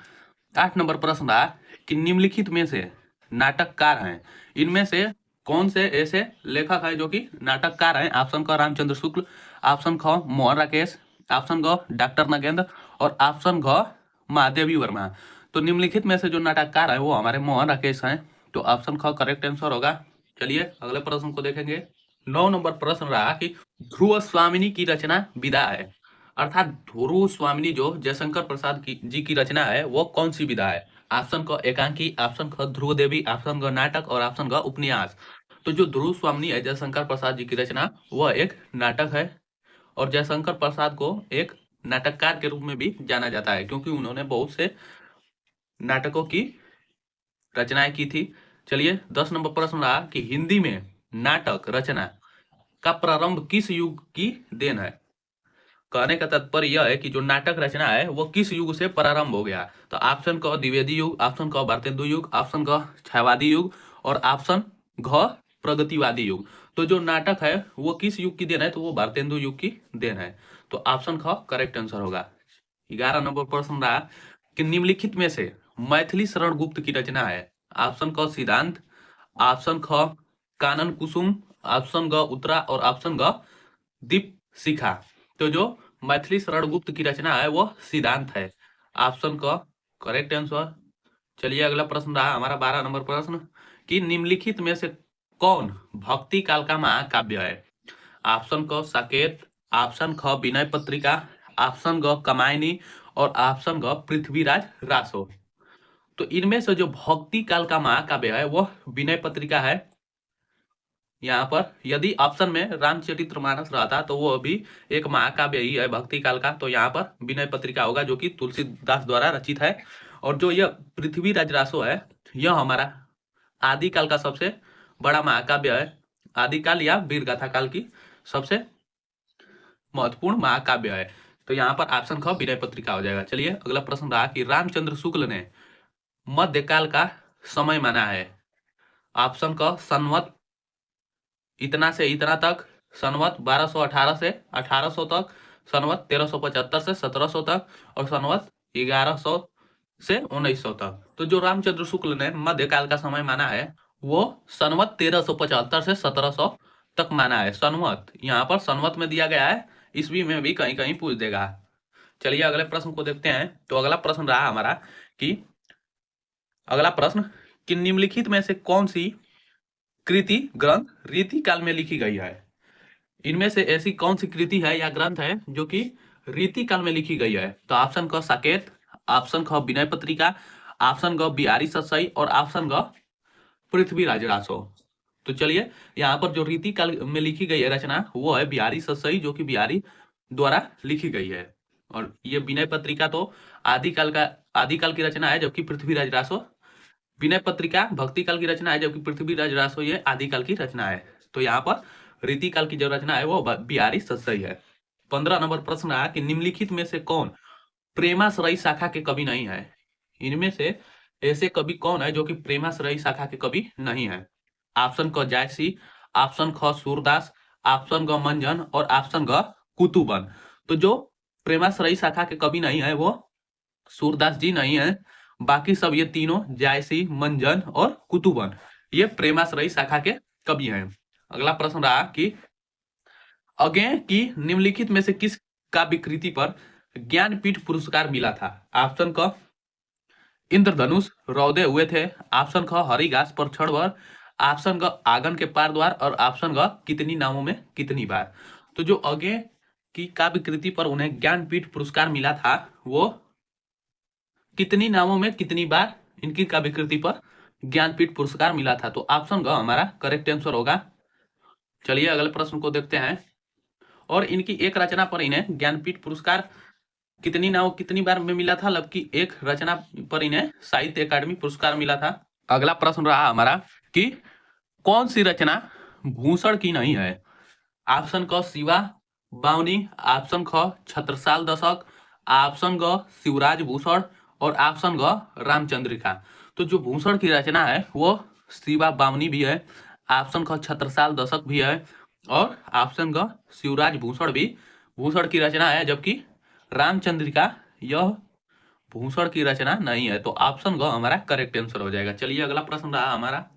8 नंबर प्रश्न रहा कि निम्नलिखित में से नाटककार हैं, इनमें से कौन से ऐसे लेखक हैं जो कि नाटककार हैं? ऑप्शन क रामचंद्र शुक्ल, ऑप्शन ख मोहन राकेश, ऑप्शन ग डॉक्टर नगेंद्र और ऑप्शन घ महादेवी वर्मा। तो निम्नलिखित में से जो नाटककार है वो हमारे मोहन राकेश हैं। तो ऑप्शन ख करेक्ट आंसर होगा। चलिए अगले प्रश्न को देखेंगे। 9 नंबर प्रश्न रहा कि ध्रुव स्वामिनी की रचना विधा है, अर्थात ध्रुव स्वामिनी जो जयशंकर प्रसाद जी की रचना है वो कौन सी विधा है? ऑप्शन क एकांकी, ऑप्शन ख ध्रुव देवी, ऑप्शन ग नाटक और ऑप्शन ग उपन्यास। तो जो ध्रुव स्वामिनी है जयशंकर प्रसाद जी की रचना, वह एक नाटक है। और जयशंकर प्रसाद को एक नाटककार के रूप में भी जाना जाता है, क्योंकि उन्होंने बहुत से नाटकों की रचनाएं की थी। चलिए 10 नंबर प्रश्न रहा कि हिंदी में नाटक रचना का प्रारंभ किस युग की देन है? कहने का तात्पर्य यह है कि जो नाटक रचना है वो किस युग से प्रारंभ हो गया। तो ऑप्शन क द्विवेदी युग, ऑप्शन क भारतेंदु युग, ऑप्शन क छायावादी युग और ऑप्शन घ प्रगतिवादी युग। तो जो नाटक है वो किस युग की देन है? तो वो भारतेंदु युग की देन है। तो ऑप्शन ख करेक्ट आंसर होगा। 11 नंबर प्रश्न रहा कि निम्नलिखित में से मैथिली शरण गुप्त की रचना है। ऑप्शन क सिद्धांत, ऑप्शन ख कानन कुसुम, ऑप्शन ग उत्तरा और ऑप्शन ग दीप शिखा। तो जो मैथिली शरण गुप्त की रचना है वो सिद्धांत है। ऑप्शन क करेक्ट आंसर। चलिए अगला प्रश्न रहा हमारा 12 नंबर प्रश्न कि निम्नलिखित में से कौन भक्ति काल का महाकाव्य है? ऑप्शन क साकेत, ऑप्शन ख विनय पत्रिका, ऑप्शन ग कामायनी और ऑप्शन ग पृथ्वीराज रासो। तो इनमें से जो भक्ति काल का महाकाव्य है वो विनय पत्रिका है। यहाँ पर यदि ऑप्शन में रामचरितमानस रहता तो वो भी एक महाकाव्य ही है भक्ति काल का। तो यहाँ पर विनय पत्रिका होगा जो कि तुलसीदास द्वारा रचित है। और जो यह पृथ्वीराज रासो है यह हमारा आदिकाल का सबसे बड़ा महाकाव्य है। आदिकाल या वीरगाथा काल की सबसे महत्वपूर्ण महाकाव्य है। तो यहाँ पर ऑप्शन ख विनय पत्रिका हो जाएगा। चलिए अगला प्रश्न रहा कि रामचंद्र शुक्ल ने मध्यकाल का समय माना है। ऑप्शन क संवत इतना से इतना तक, संवत 1218 से 1800 तक, संवत 1375 से 1700 तक और संवत 1100 से 1900 तक। तो जो रामचंद्र शुक्ल ने मध्यकाल का समय माना है वो संवत 1375 से 1700 तक माना है। संवत यहाँ पर संवत में दिया गया है, ईस्वी में भी कहीं कहीं पूछ देगा। चलिए अगले प्रश्न को देखते हैं। तो अगला प्रश्न रहा हमारा कि अगला प्रश्न कि निम्नलिखित में से कौन सी कृति ग्रंथ रीति काल में लिखी गई है? इनमें से ऐसी कौन सी कृति है या ग्रंथ है जो कि रीतिकाल में लिखी गई है? तो ऑप्शन क साकेत, ऑप्शन ख विनय पत्रिका, ऑप्शन ग बिहारी सतसई और ऑप्शन ग पृथ्वीराज रासो। तो चलिए यहाँ पर जो रीतिकाल में लिखी गई है रचना वो है बिहारी सतसई, जो कि बिहारी द्वारा लिखी गई है। और ये विनय पत्रिका तो आदिकाल की रचना है, जबकि पृथ्वीराज रासो विनय पत्रिका भक्ति काल की रचना है, जबकि पृथ्वीराज रासो ये आदिकाल की रचना है। तो यहाँ पर रीतिकाल की जो रचना है वो बिहारी सतसई है। 15 नंबर प्रश्न रहा कि निम्नलिखित में से कौन प्रेमाश्रयी शाखा के कवि नहीं है? इनमें से ऐसे कवि कौन है जो कि प्रेमाश्रयी शाखा के कवि नहीं है? ऑप्शन क जायसी, ऑप्शन ख सूरदास, ऑप्शन ग मंजन और ऑप्शन ग कुतुबन। तो जो प्रेमाश्रयी शाखा के कवि नहीं है वो सूरदास जी नहीं है, बाकी सब ये तीनों जायसी, मंजन और कुतुबन ये प्रेमाश्रयी शाखा के कवि हैं। अगला प्रश्न रहा कि अज्ञेय की निम्नलिखित में से किस काव्य कृति पर ज्ञानपीठ पुरस्कार मिला था? ऑप्शन क इंद्रधनुष रौदे हुए थे, ऑप्शन ख हरिघास पर क्षण भर, ऑप्शन ग आंगन के पार द्वार और ऑप्शन ग कितनी नामों में कितनी बार। तो जो अज्ञेय की काव्य कृति पर उन्हें ज्ञानपीठ पुरस्कार मिला था वो कितनी नामों में कितनी बार इनकी काव्य कृति पर ज्ञानपीठ पुरस्कार मिला था? तो ऑप्शन ग हमारा करेक्ट आंसर होगा। चलिए अगले प्रश्न को देखते हैं। और इनकी एक रचना पर इन्हें ज्ञानपीठ पुरस्कार कितनी बार में मिला था? जबकि एक रचना पर इन्हें साहित्य अकादमी पुरस्कार मिला था। अगला प्रश्न रहा हमारा कि कौन सी रचना भूषण की नहीं है? ऑप्शन क शिवा बावनी, ऑप्शन ख छत्रसाल दशक, ऑप्शन ग शिवराज भूषण और ऑप्शन ग रामचंद्रिका। तो जो भूषण की रचना है वो शिवा बावनी भी है, ऑप्शन ख छत्रसाल दशक भी है और ऑप्शन ग शिवराज भूषण भी भूषण की रचना है, जबकि रामचंद्रिका यह भूषण की रचना नहीं है। तो ऑप्शन ग हमारा करेक्ट आंसर हो जाएगा। चलिए अगला प्रश्न रहा हमारा,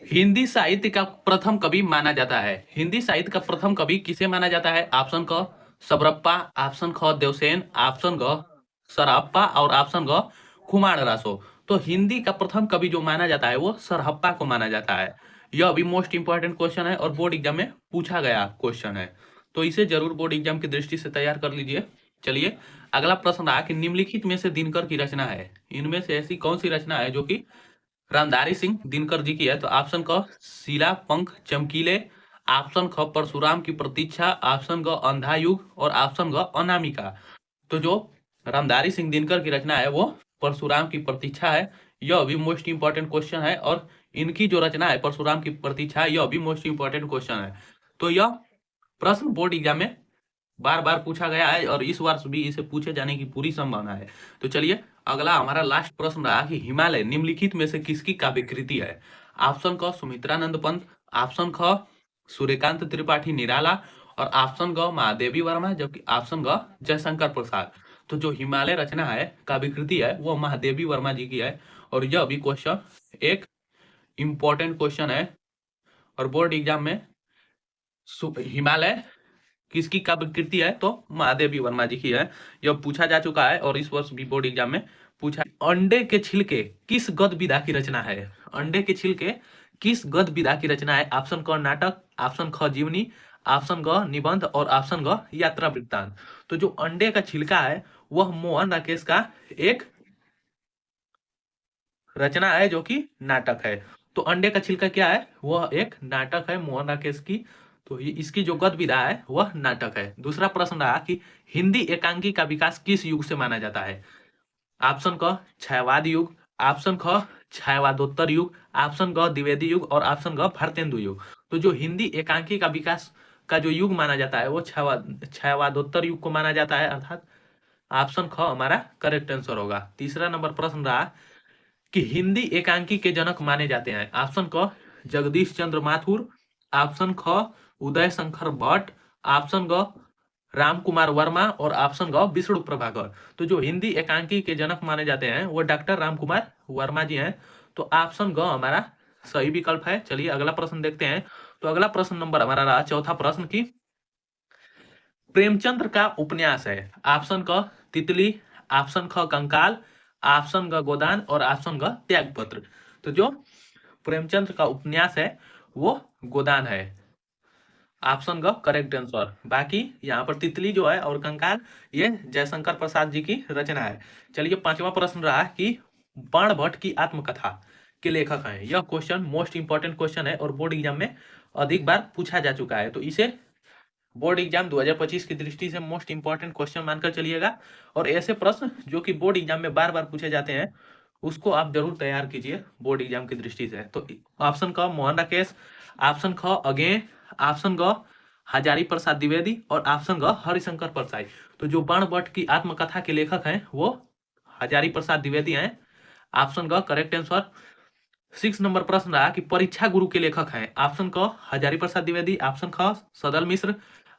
हिंदी साहित्य का प्रथम कवि माना जाता है? हिंदी साहित्य का प्रथम कवि किसे माना जाता है? ऑप्शन क सबरप्पा, ऑप्शन ख देवसेन, ऑप्शन ग सरहप्पा और ऑप्शन ग कुमार रासो। तो हिंदी का प्रथम कवि जो माना जाता है वो सरहप्पा को माना जाता है। यह भी मोस्ट इंपॉर्टेंट क्वेश्चन है और बोर्ड एग्जाम में पूछा गया क्वेश्चन है, तो इसे जरूर बोर्ड एग्जाम की दृष्टि से तैयार कर लीजिए। चलिए अगला प्रश्न रहा कि निम्नलिखित में से दिनकर की रचना है? इनमें से ऐसी कौन सी रचना है जो कि रामधारी सिंह दिनकर जी की है? तो ऑप्शन क शिला पंख चमकीले, ऑप्शन ख परशुराम की प्रतीक्षा, ऑप्शन ग अंधा युग और ऑप्शन ग अनामिका। तो जो रामधारी सिंह दिनकर की रचना है वो परशुराम की प्रतीक्षा है। यह भी मोस्ट इंपॉर्टेंट क्वेश्चन है और इनकी जो रचना है परशुराम की प्रतीक्षा यह भी मोस्ट इंपॉर्टेंट क्वेश्चन है। तो यह प्रश्न बोर्ड एग्जाम में बार बार पूछा गया है और इस वर्ष भी इसे पूछे जाने की पूरी संभावना है। तो चलिए अगला हमारा लास्ट प्रश्न रहा कि हिमालय निम्नलिखित में से किसकी काव्य कृति है? ऑप्शन क सुमित्रानंद पंत, ऑप्शन ख सूर्यकांत त्रिपाठी निराला और ऑप्शन ग महादेवी वर्मा, जबकि ऑप्शन ग जयशंकर प्रसाद। तो जो हिमालय रचना है काव्य कृति है वो महादेवी वर्मा जी की है और यह भी क्वेश्चन एक इंपॉर्टेंट क्वेश्चन है और बोर्ड एग्जाम में हिमालय किसकी काव्य कृति है? तो महादेवी वर्मा जी की है। यह पूछा जा चुका है और इस वर्ष भी बोर्ड एग्जाम में पूछा। अंडे के छिलके किस गद्य विधा की रचना है? अंडे के छिलके किस गद्य विधा की रचना है? ऑप्शन क नाटक, ऑप्शन ख जीवनी, ऑप्शन ग निबंध और ऑप्शन ग यात्रा वृत्तांत। तो जो अंडे का छिलका है वह मोहन राकेश का एक रचना है जो कि नाटक है। तो अंडे का छिलका क्या है? वह एक नाटक है मोहन राकेश की। तो इसकी जो गद्य विधा है वह नाटक है। दूसरा प्रश्न रहा कि हिंदी एकांकी का विकास किस युग से माना जाता है? ऑप्शन क छायावाद युग, ऑप्शन ख छायावादोत्तर युग, ऑप्शन ग द्विवेदी युग और ऑप्शन ग भारतेंदु युग। तो जो हिंदी एकांकी का विकास का जो युग माना जाता है वो छायावादोत्तर युग को माना जाता है, अर्थात ऑप्शन ख हमारा करेक्ट आंसर होगा। तीसरा नंबर प्रश्न रहा कि हिंदी एकांकी के जनक माने जाते हैं? ऑप्शन क जगदीश चंद्र माथुर, ऑप्शन ख उदय शंकर भट्ट, ऑप्शन ग राम कुमार वर्मा और ऑप्शन ग विष्णु प्रभाकर। तो जो हिंदी एकांकी के जनक माने जाते हैं वो डॉक्टर राम कुमार वर्मा जी हैं। तो ऑप्शन ग हमारा सही विकल्प है। चलिए अगला प्रश्न देखते हैं। तो अगला प्रश्न नंबर हमारा रहा चौथा प्रश्न की प्रेमचंद्र का उपन्यास है? ऑप्शन क तितली, ऑप्शन ख कंकाल, ऑप्शन ग गोदान और ऑप्शन ग त्यागपत्र। तो जो प्रेमचंद्र का उपन्यास है वो गोदान है। ऑप्शन ग करेक्ट आंसर। बाकी यहाँ पर तितली जो है और कंकाल ये जयशंकर प्रसाद जी की रचना है। चलिए पांचवा प्रश्न रहा कि बाणभट्ट की आत्मकथा के लेखक हैं। यह क्वेश्चन मोस्ट इंपॉर्टेंट क्वेश्चन है और बोर्ड एग्जाम में अधिक बार पूछा जा चुका है, तो इसे बोर्ड एग्जाम 2025 की दृष्टि से मोस्ट इंपॉर्टेंट क्वेश्चन मानकर चलिएगा। और ऐसे प्रश्न जो कि बोर्ड एग्जाम में बार बार पूछे जाते हैं उसको आप जरूर तैयार कीजिए बोर्ड एग्जाम की दृष्टि से। तो ऑप्शन क मोहन राकेश, ऑप्शन ख अगेन, ऑप्शन ग हजारी प्रसाद द्विवेदी और ऑप्शन ग हरिशंकर परसाई। तो जो बाणभट्ट की आत्मकथा के लेखक हैं वो हजारी प्रसाद द्विवेदी हैं। ऑप्शन ग करेक्ट आंसर। 6 नंबर प्रश्न रहा कि परीक्षा गुरु के लेखक हैं। ऑप्शन क हजारी प्रसाद द्विवेदी, ऑप्शन ख सदल मिश्र,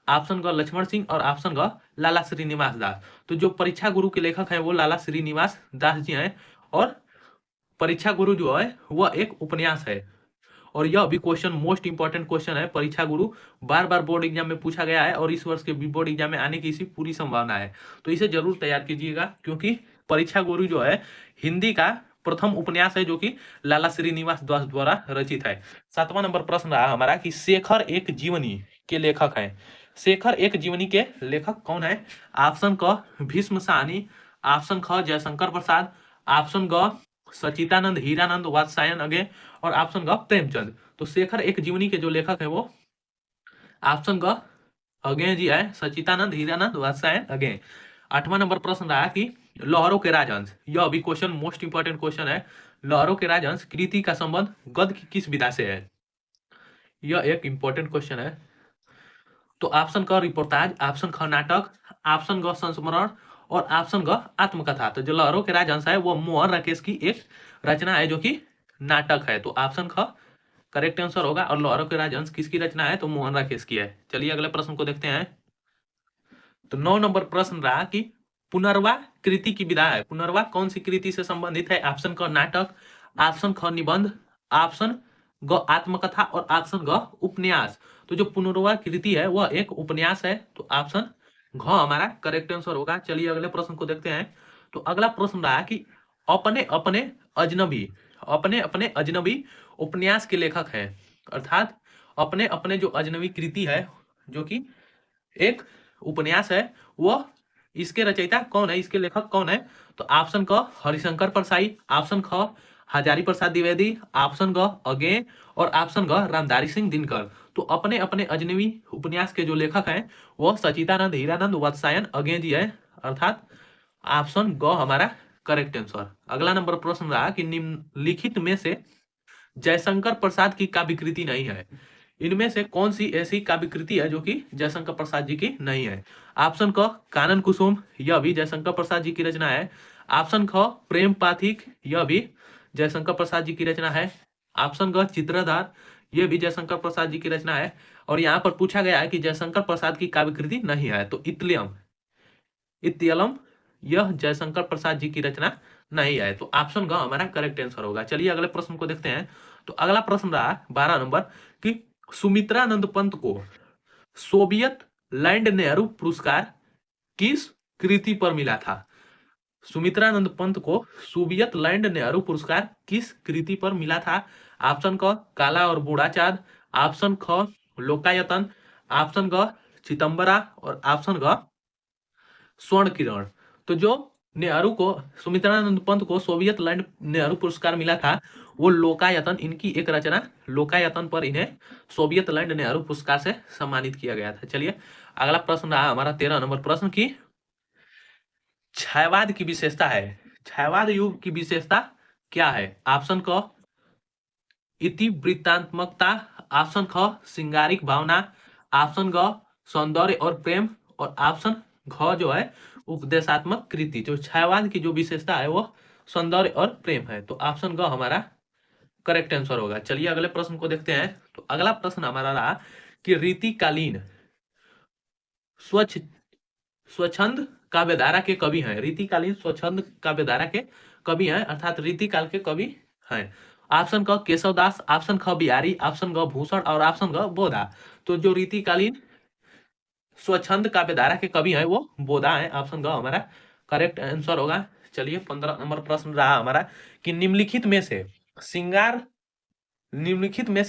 ऑप्शन ग लक्ष्मण सिंह और ऑप्शन ग लाला श्रीनिवास दास। तो जो परीक्षा गुरु के लेखक हैं वो लाला श्रीनिवास दास जी हैं। और परीक्षा गुरु जो है वह एक उपन्यास है और यह भी क्वेश्चन मोस्ट इंपॉर्टेंट क्वेश्चन है। परीक्षा गुरु बार बार बोर्ड एग्जाम में पूछा गया है और इस वर्ष के भी बोर्ड एग्जाम में आने की इसी पूरी संभावना है, तो इसे जरूर तैयार कीजिएगा क्योंकि परीक्षा गुरु जो है हिंदी का प्रथम उपन्यास है जो कि लाला श्रीनिवास दास द्वारा रचित है। 7वां नंबर प्रश्न रहा हमारा कि शेखर एक जीवनी के लेखक हैं। शेखर एक जीवनी के लेखक कौन है? ऑप्शन क भीष्म साहनी, ऑप्शन ख जयशंकर प्रसाद, ऑप्शन ग सचिदानंद हीरानंद वात्स्यायन अगे और ऑप्शन ग प्रेमचंद। तो शेखर एक जीवनी के जो लेखक है वो ऑप्शन ग अगे जी है, सचिदानंद हीरानंद वात्स्यायन अगे। 8वां नंबर प्रश्न रहा कि लहरों के राजहंस, यह भी क्वेश्चन मोस्ट इंपॉर्टेंट क्वेश्चन है। लहरों के राजहंस कृति का संबंध गद्य की किस विधा से है? यह एक इंपॉर्टेंट क्वेश्चन है। तो ऑप्शन क रिपोर्टाज, ऑप्शन ख नाटक, ऑप्शन ग संस्मरण और ऑप्शन ग आत्मकथा। तो जो लहरों के राजहंस है वो मोहन राकेश की एक रचना है जो कि नाटक है। तो ऑप्शन ख करेक्ट आंसर होगा। और लहरों के राजहंस किसकी रचना है? तो मोहन राकेश की है। चलिए अगले प्रश्न को देखते हैं। तो 9 नंबर प्रश्न रहा कि पुनर्वा कृति की विधा है। पुनर्वा कौन सी कृति से संबंधित है? ऑप्शन क नाटक, ऑप्शन ख निबंध, ऑप्शन ग आत्मकथा और ऑप्शन ग उपन्यास। तो जो पुनर्वा कृति है वह एक उपन्यास है। तो ऑप्शन घ हमारा करेक्ट आंसर होगा। चलिए अगले प्रश्न को देखते हैं। तो अगला प्रश्न रहा कि अपने अपने अजनबी, अपने अपने अजनबी उपन्यास के लेखक हैं। अर्थात अपने अपने जो अजनबी कृति है जो कि एक उपन्यास है वह इसके रचयिता कौन है, इसके लेखक कौन है? तो ऑप्शन क हरिशंकर परसाई, ऑप्शन ख हजारी प्रसाद द्विवेदी, ऑप्शन ग अगे और ऑप्शन ग रामधारी सिंह दिनकर। तो अपने अपने अजनबी उपन्यास के जो लेखक हैं वह सचिदानंद हीरानंद वात्स्यायन अगे जी है। अर्थात ऑप्शन ग हमारा करेक्ट आंसर। अगला नंबर प्रश्न रहा कि निम्नलिखित में से जयशंकर प्रसाद की काव्य कृति नहीं है। इनमें से कौन सी ऐसी काव्य कृति है जो कि जयशंकर प्रसाद जी की नहीं है? ऑप्शन क कानन कुसुम, यह भी जयशंकर प्रसाद जी की रचना है। ऑप्शन ख प्रेम पाथिक, यह भी जयशंकर प्रसाद जी की रचना है। ऑप्शन ग चित्रधार, यह भी जयशंकर प्रसाद जी की रचना है। और यहाँ पर पूछा गया है कि जयशंकर प्रसाद की काव्य कृति नहीं है। तो इत्यलम, इत्यलम यह जयशंकर प्रसाद जी की रचना नहीं है। तो ऑप्शन ग हमारा करेक्ट आंसर होगा। चलिए अगले प्रश्न को देखते हैं। तो अगला प्रश्न रहा 12 नंबर कि सुमित्रानंद पंत को सोवियत लैंड नेहरू पुरस्कार किस कृति पर मिला था? सुमित्रानंद पंत को सोवियत लैंड नेहरू पुरस्कार किस कृति पर मिला था? ऑप्शन क काला और बूढ़ा चाँद, ऑप्शन ख लोकायतन, ऑप्शन ग चिदंबरा और ऑप्शन ग स्वर्ण किरण। तो जो नेहरू को, सुमित्रानंद पंत को सोवियत लैंड नेहरू पुरस्कार मिला था वो लोकायतन, इनकी एक रचना लोकायतन पर इन्हें सोवियत लैंड नेहरू पुरस्कार से सम्मानित किया गया था। चलिए अगला प्रश्न रहा हमारा 13 नंबर प्रश्न की छायावाद की विशेषता है। छायावाद युग की विशेषता क्या है? ऑप्शन क इतिवृत्तात्मकता, ऑप्शन ख सिंगारिक भावना, ऑप्शन ग सौंदर्य और प्रेम और ऑप्शन घ जो है उपदेशात्मक कृति। जो छायावाद की जो विशेषता है वो सौंदर्य और प्रेम है। तो ऑप्शन ग हमारा करेक्ट आंसर होगा। चलिए अगले प्रश्न को देखते हैं। तो अगला प्रश्न हमारा रहा कि रीतिकालीन स्वच्छ स्वच्छंद काव्यधारा के कवि हैं। रीतिकालीन स्वच्छंद काव्यधारा के कवि हैं, अर्थात रीतिकाल के कवि हैं। ऑप्शन क केशवदास, ऑप्शन ख बिहारी, ऑप्शन ग भूषण और ऑप्शन ग बोधा। तो जो रीतिकालीन स्वच्छंद काव्यधारा के कवि हैं वो बोधा है। ऑप्शन ग हमारा करेक्ट आंसर होगा। चलिए 15 नंबर प्रश्न रहा हमारा कि निम्नलिखित में से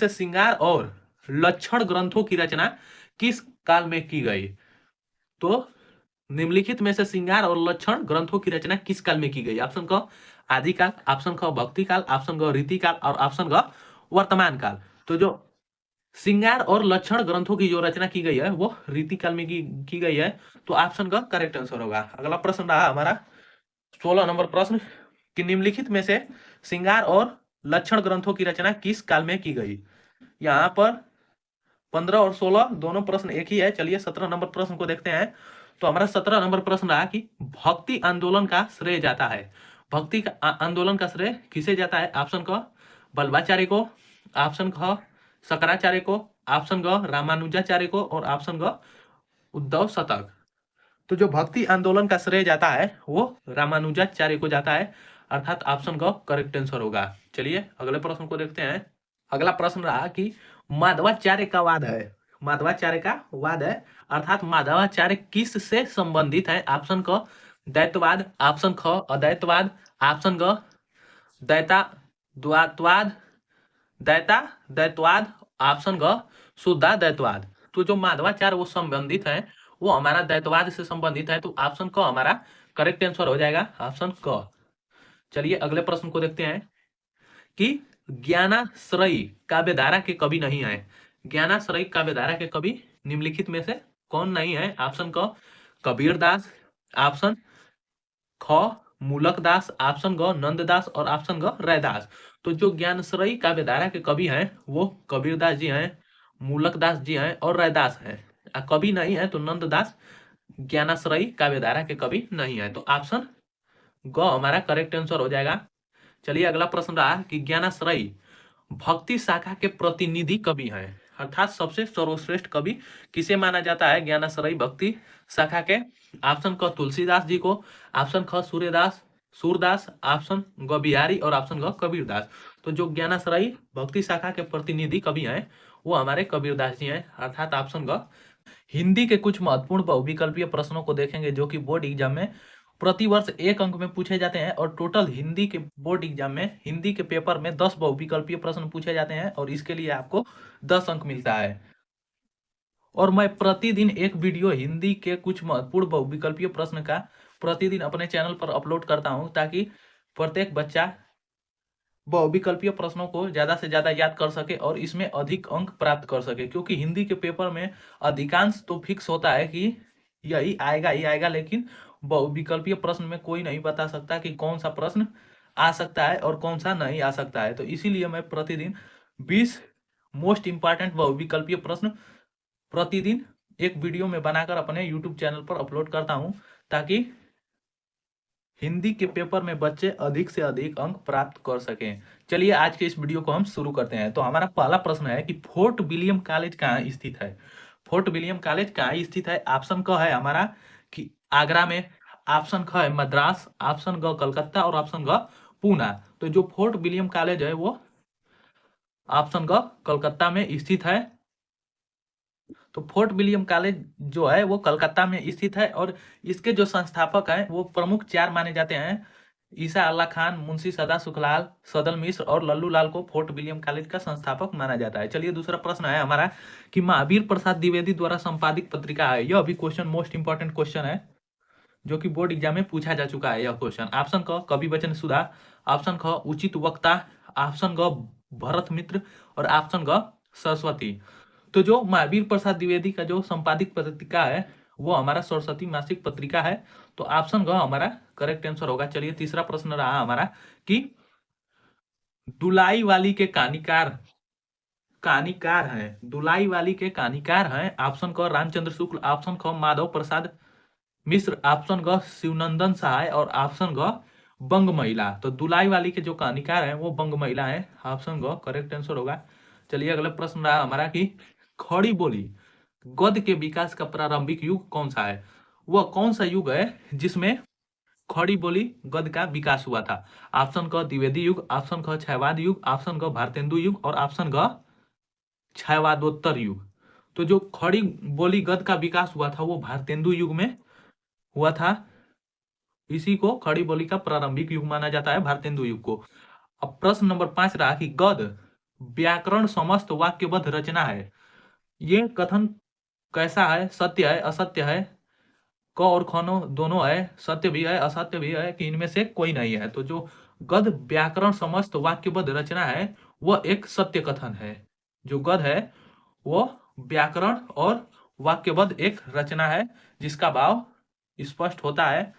श्रृंगार और लक्षण ग्रंथों की रचना किस काल में की गई? तो निम्नलिखित में से श्रृंगार और लक्षण ग्रंथों की रचना किस काल में की गई? ऑप्शन क आदिकाल, ऑप्शन ख भक्ति काल, ऑप्शन ग रीतिकाल और ऑप्शन ग वर्तमान काल। तो जो श्रृंगार और लक्षण ग्रंथों की जो रचना की गई है वो रीतिकाल में की गई है। तो ऑप्शन ग करेक्ट आंसर होगा। अगला प्रश्न रहा हमारा 16 नंबर प्रश्न कि निम्नलिखित में से श्रृंगार और लक्षण ग्रंथों की रचना किस काल में की गई? यहाँ पर 15 और 16 दोनों प्रश्न एक ही है। चलिए 17 नंबर प्रश्न को देखते हैं। तो हमारा 17 नंबर प्रश्न रहा कि भक्ति आंदोलन का श्रेय जाता है, भक्ति का आंदोलन का श्रेय किसे जाता है? ऑप्शन क बल्लभाचार्य को, ऑप्शन ख शंकराचार्य को, ऑप्शन ग रामानुजाचार्य को और ऑप्शन ग उद्धव शतक। तो जो भक्ति आंदोलन का श्रेय जाता है वो रामानुजाचार्य को जाता है, अर्थात ऑप्शन ग करेक्ट आंसर होगा। चलिए अगले प्रश्न को देखते हैं। अगला प्रश्न रहा कि माधवाचार्य का वाद है, माधवाचार्य का वाद है अर्थात माधवाचार्य किस से संबंधित है? ऑप्शन क द्वैतवाद, ऑप्शन ख अद्वैतवाद, ऑप्शन ग द्वैता द्वैतवाद द्वैतवाद, ऑप्शन ग शुद्धा द्वैतवाद। तो जो माधवाचार्य वो संबंधित है वो हमारा द्वैतवाद से संबंधित है, तो ऑप्शन क हमारा करेक्ट आंसर हो जाएगा, ऑप्शन क। चलिए अगले प्रश्न को देखते हैं कि ज्ञानाश्रयी काव्यधारा के कवि नहीं है। ज्ञानाश्रयी काव्यधारा के कवि निम्नलिखित में से कौन नहीं है? ऑप्शन क कबीरदास, ऑप्शन ख मूलकदास, ऑप्शन ग नंददास और ऑप्शन ग रैदास। तो जो ज्ञानाश्रयी काव्यधारा के कवि हैं वो कबीरदास जी हैं, मूलकदास जी हैं और रैदास हैं। कवि नहीं है तो नंददास ज्ञानाश्रयी काव्यधारा के कवि नहीं है, तो ऑप्शन ग हमारा करेक्ट आंसर हो जाएगा। चलिए अगला प्रश्न रहा कि ज्ञानाश्रयी भक्ति शाखा के प्रतिनिधि कवि हैं, अर्थात सबसे सर्वश्रेष्ठ कवि किसे माना जाता है ज्ञानाश्रयी भक्ति शाखा के? ऑप्शन क तुलसीदास जी को, ऑप्शन ख सूरदास, ऑप्शन ग बिहारी और ऑप्शन ग कबीरदास। तो जो ज्ञानाश्रयी भक्ति शाखा के प्रतिनिधि कवि हैं वो हमारे कबीरदास जी हैं, अर्थात ऑप्शन ग। हिंदी के कुछ महत्वपूर्ण बहुविकल्पीय प्रश्नों को देखेंगे जो कि बोर्ड एग्जाम में प्रति वर्ष 1 अंक में पूछे जाते हैं और टोटल हिंदी के बोर्ड एग्जाम में हिंदी के पेपर में 10 बहुविकल्पीय प्रश्न पूछे जाते हैं और इसके लिए आपको 10 अंक मिलता है। और मैं प्रतिदिन एक वीडियो हिंदी के कुछ महत्वपूर्ण बहुविकल्पीय प्रश्न का प्रतिदिन अपने चैनल पर अपलोड करता हूं ताकि प्रत्येक बच्चा बहुविकल्पीय प्रश्नों को ज्यादा से ज्यादा याद कर सके और इसमें अधिक अंक प्राप्त कर सके, क्योंकि हिंदी के पेपर में अधिकांश तो फिक्स होता है कि यही आएगा, लेकिन बहुविकल्पीय प्रश्न में कोई नहीं बता सकता कि कौन सा प्रश्न आ सकता है और कौन सा नहीं आ सकता है। तो इसीलिए मैं प्रतिदिन 20 मोस्ट इंपॉर्टेंट बहुविकल्पीय प्रश्न प्रतिदिन एक वीडियो में बनाकर अपने यूट्यूब चैनल पर अपलोड करता हूं ताकि हिंदी के पेपर में बच्चे अधिक से अधिक अंक प्राप्त कर सकें। चलिए आज के इस वीडियो को हम शुरू करते हैं। तो हमारा पहला प्रश्न है कि फोर्ट विलियम कॉलेज कहाँ स्थित है? फोर्ट विलियम कॉलेज कहाँ स्थित है? ऑप्शन क है हमारा कि आगरा में, ऑप्शन ख है मद्रास, ऑप्शन ग कलकत्ता और ऑप्शन ग पूना। तो जो फोर्ट विलियम कॉलेज है वो ऑप्शन ग कलकत्ता में स्थित है। तो फोर्ट विलियम कॉलेज जो है वो कलकत्ता में स्थित है और इसके जो संस्थापक हैं वो प्रमुख 4 माने जाते हैं, ईसा अल्लाह खान, मुंशी सदा सुखलाल, सदल मिश्र और लल्लू लाल को फोर्ट विलियम कॉलेज का संस्थापक माना जाता है। चलिए दूसरा प्रश्न है हमारा कि महावीर प्रसाद द्विवेदी द्वारा संपादित पत्रिका है। यह भी क्वेश्चन मोस्ट इंपॉर्टेंट क्वेश्चन है जो कि बोर्ड एग्जाम में पूछा जा चुका है यह क्वेश्चन। ऑप्शन क कवि वचन सुधा, ऑप्शन ख उचित वक्ता, ऑप्शन ग भरत मित्र और ऑप्शन ग सरस्वती। तो जो महावीर प्रसाद द्विवेदी का जो संपादित पत्रिका है वो हमारा सरस्वती मासिक पत्रिका है, तो ऑप्शन ग हमारा करेक्ट आंसर होगा। चलिए तीसरा प्रश्न रहा हमारा कि दुलाई वाली के कहानीकार हैं, दुलाई वाली के कहानीकार हैं। ऑप्शन क रामचंद्र शुक्ल, ऑप्शन ख माधव प्रसाद मिश्र, ऑप्शन ग शिवनंदन सहाय और ऑप्शन ग बंग महिला। तो दुलाई वाली के जो कहानीकार हैं वो बंग महिला है, ऑप्शन ग करेक्ट आंसर होगा। चलिए अगला प्रश्न रहा हमारा कि खड़ी बोली गद्य के विकास का प्रारंभिक युग कौन सा है? वह कौन सा युग है जिसमें खड़ी बोली गद्य का विकास हुआ था? ऑप्शन क द्विवेदी युग, ऑप्शन ख क्षयवाद युग, ऑप्शन ग भारतेंदु युग और ऑप्शन ग क्षयवादोत्तर युग। तो जो खड़ी बोली गद्य का विकास हुआ था वो भारतेंदु युग में हुआ था, इसी को खड़ी बोली का प्रारंभिक युग माना जाता है, भारतेंदु युग को। अब प्रश्न नंबर 5 रहा कि गद्य व्याकरण समस्त वाक्यबद्ध रचना है। ये कथन कैसा है, सत्य है, असत्य है, क और खनो दोनों है, सत्य भी है, असत्य भी है, कि इनमें से कोई नहीं है। तो जो गद्य व्याकरण समस्त वाक्यबद्ध रचना है वह एक सत्य कथन है। जो गद्य है वो व्याकरण और वाक्यबद्ध एक रचना है जिसका भाव स्पष्ट होता है।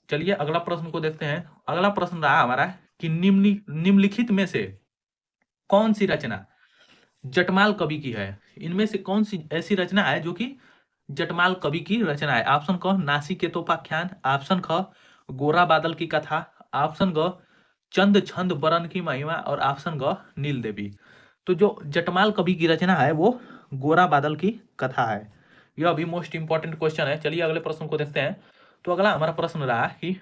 चलिए अगला प्रश्न को देखते हैं। अगला प्रश्न रहा हमारा कि निम्नलिखित में से कौन सी रचना जटमाल कवि की है। इनमें से कौन सी ऐसी रचना है जो कि जटमाल कवि की रचना है। ऑप्शन क नासिकेतोपाख्यान, ऑप्शन ख गोरा बादल की कथा, ऑप्शन ग चंद छंद बरन की महिमा और ऑप्शन ग नील देवी। तो जो जटमाल कवि की रचना है वो गोरा बादल की कथा है। यह भी मोस्ट इंपॉर्टेंट क्वेश्चन है। चलिए अगले प्रश्न को देखते हैं। तो अगला हमारा प्रश्न रहा कि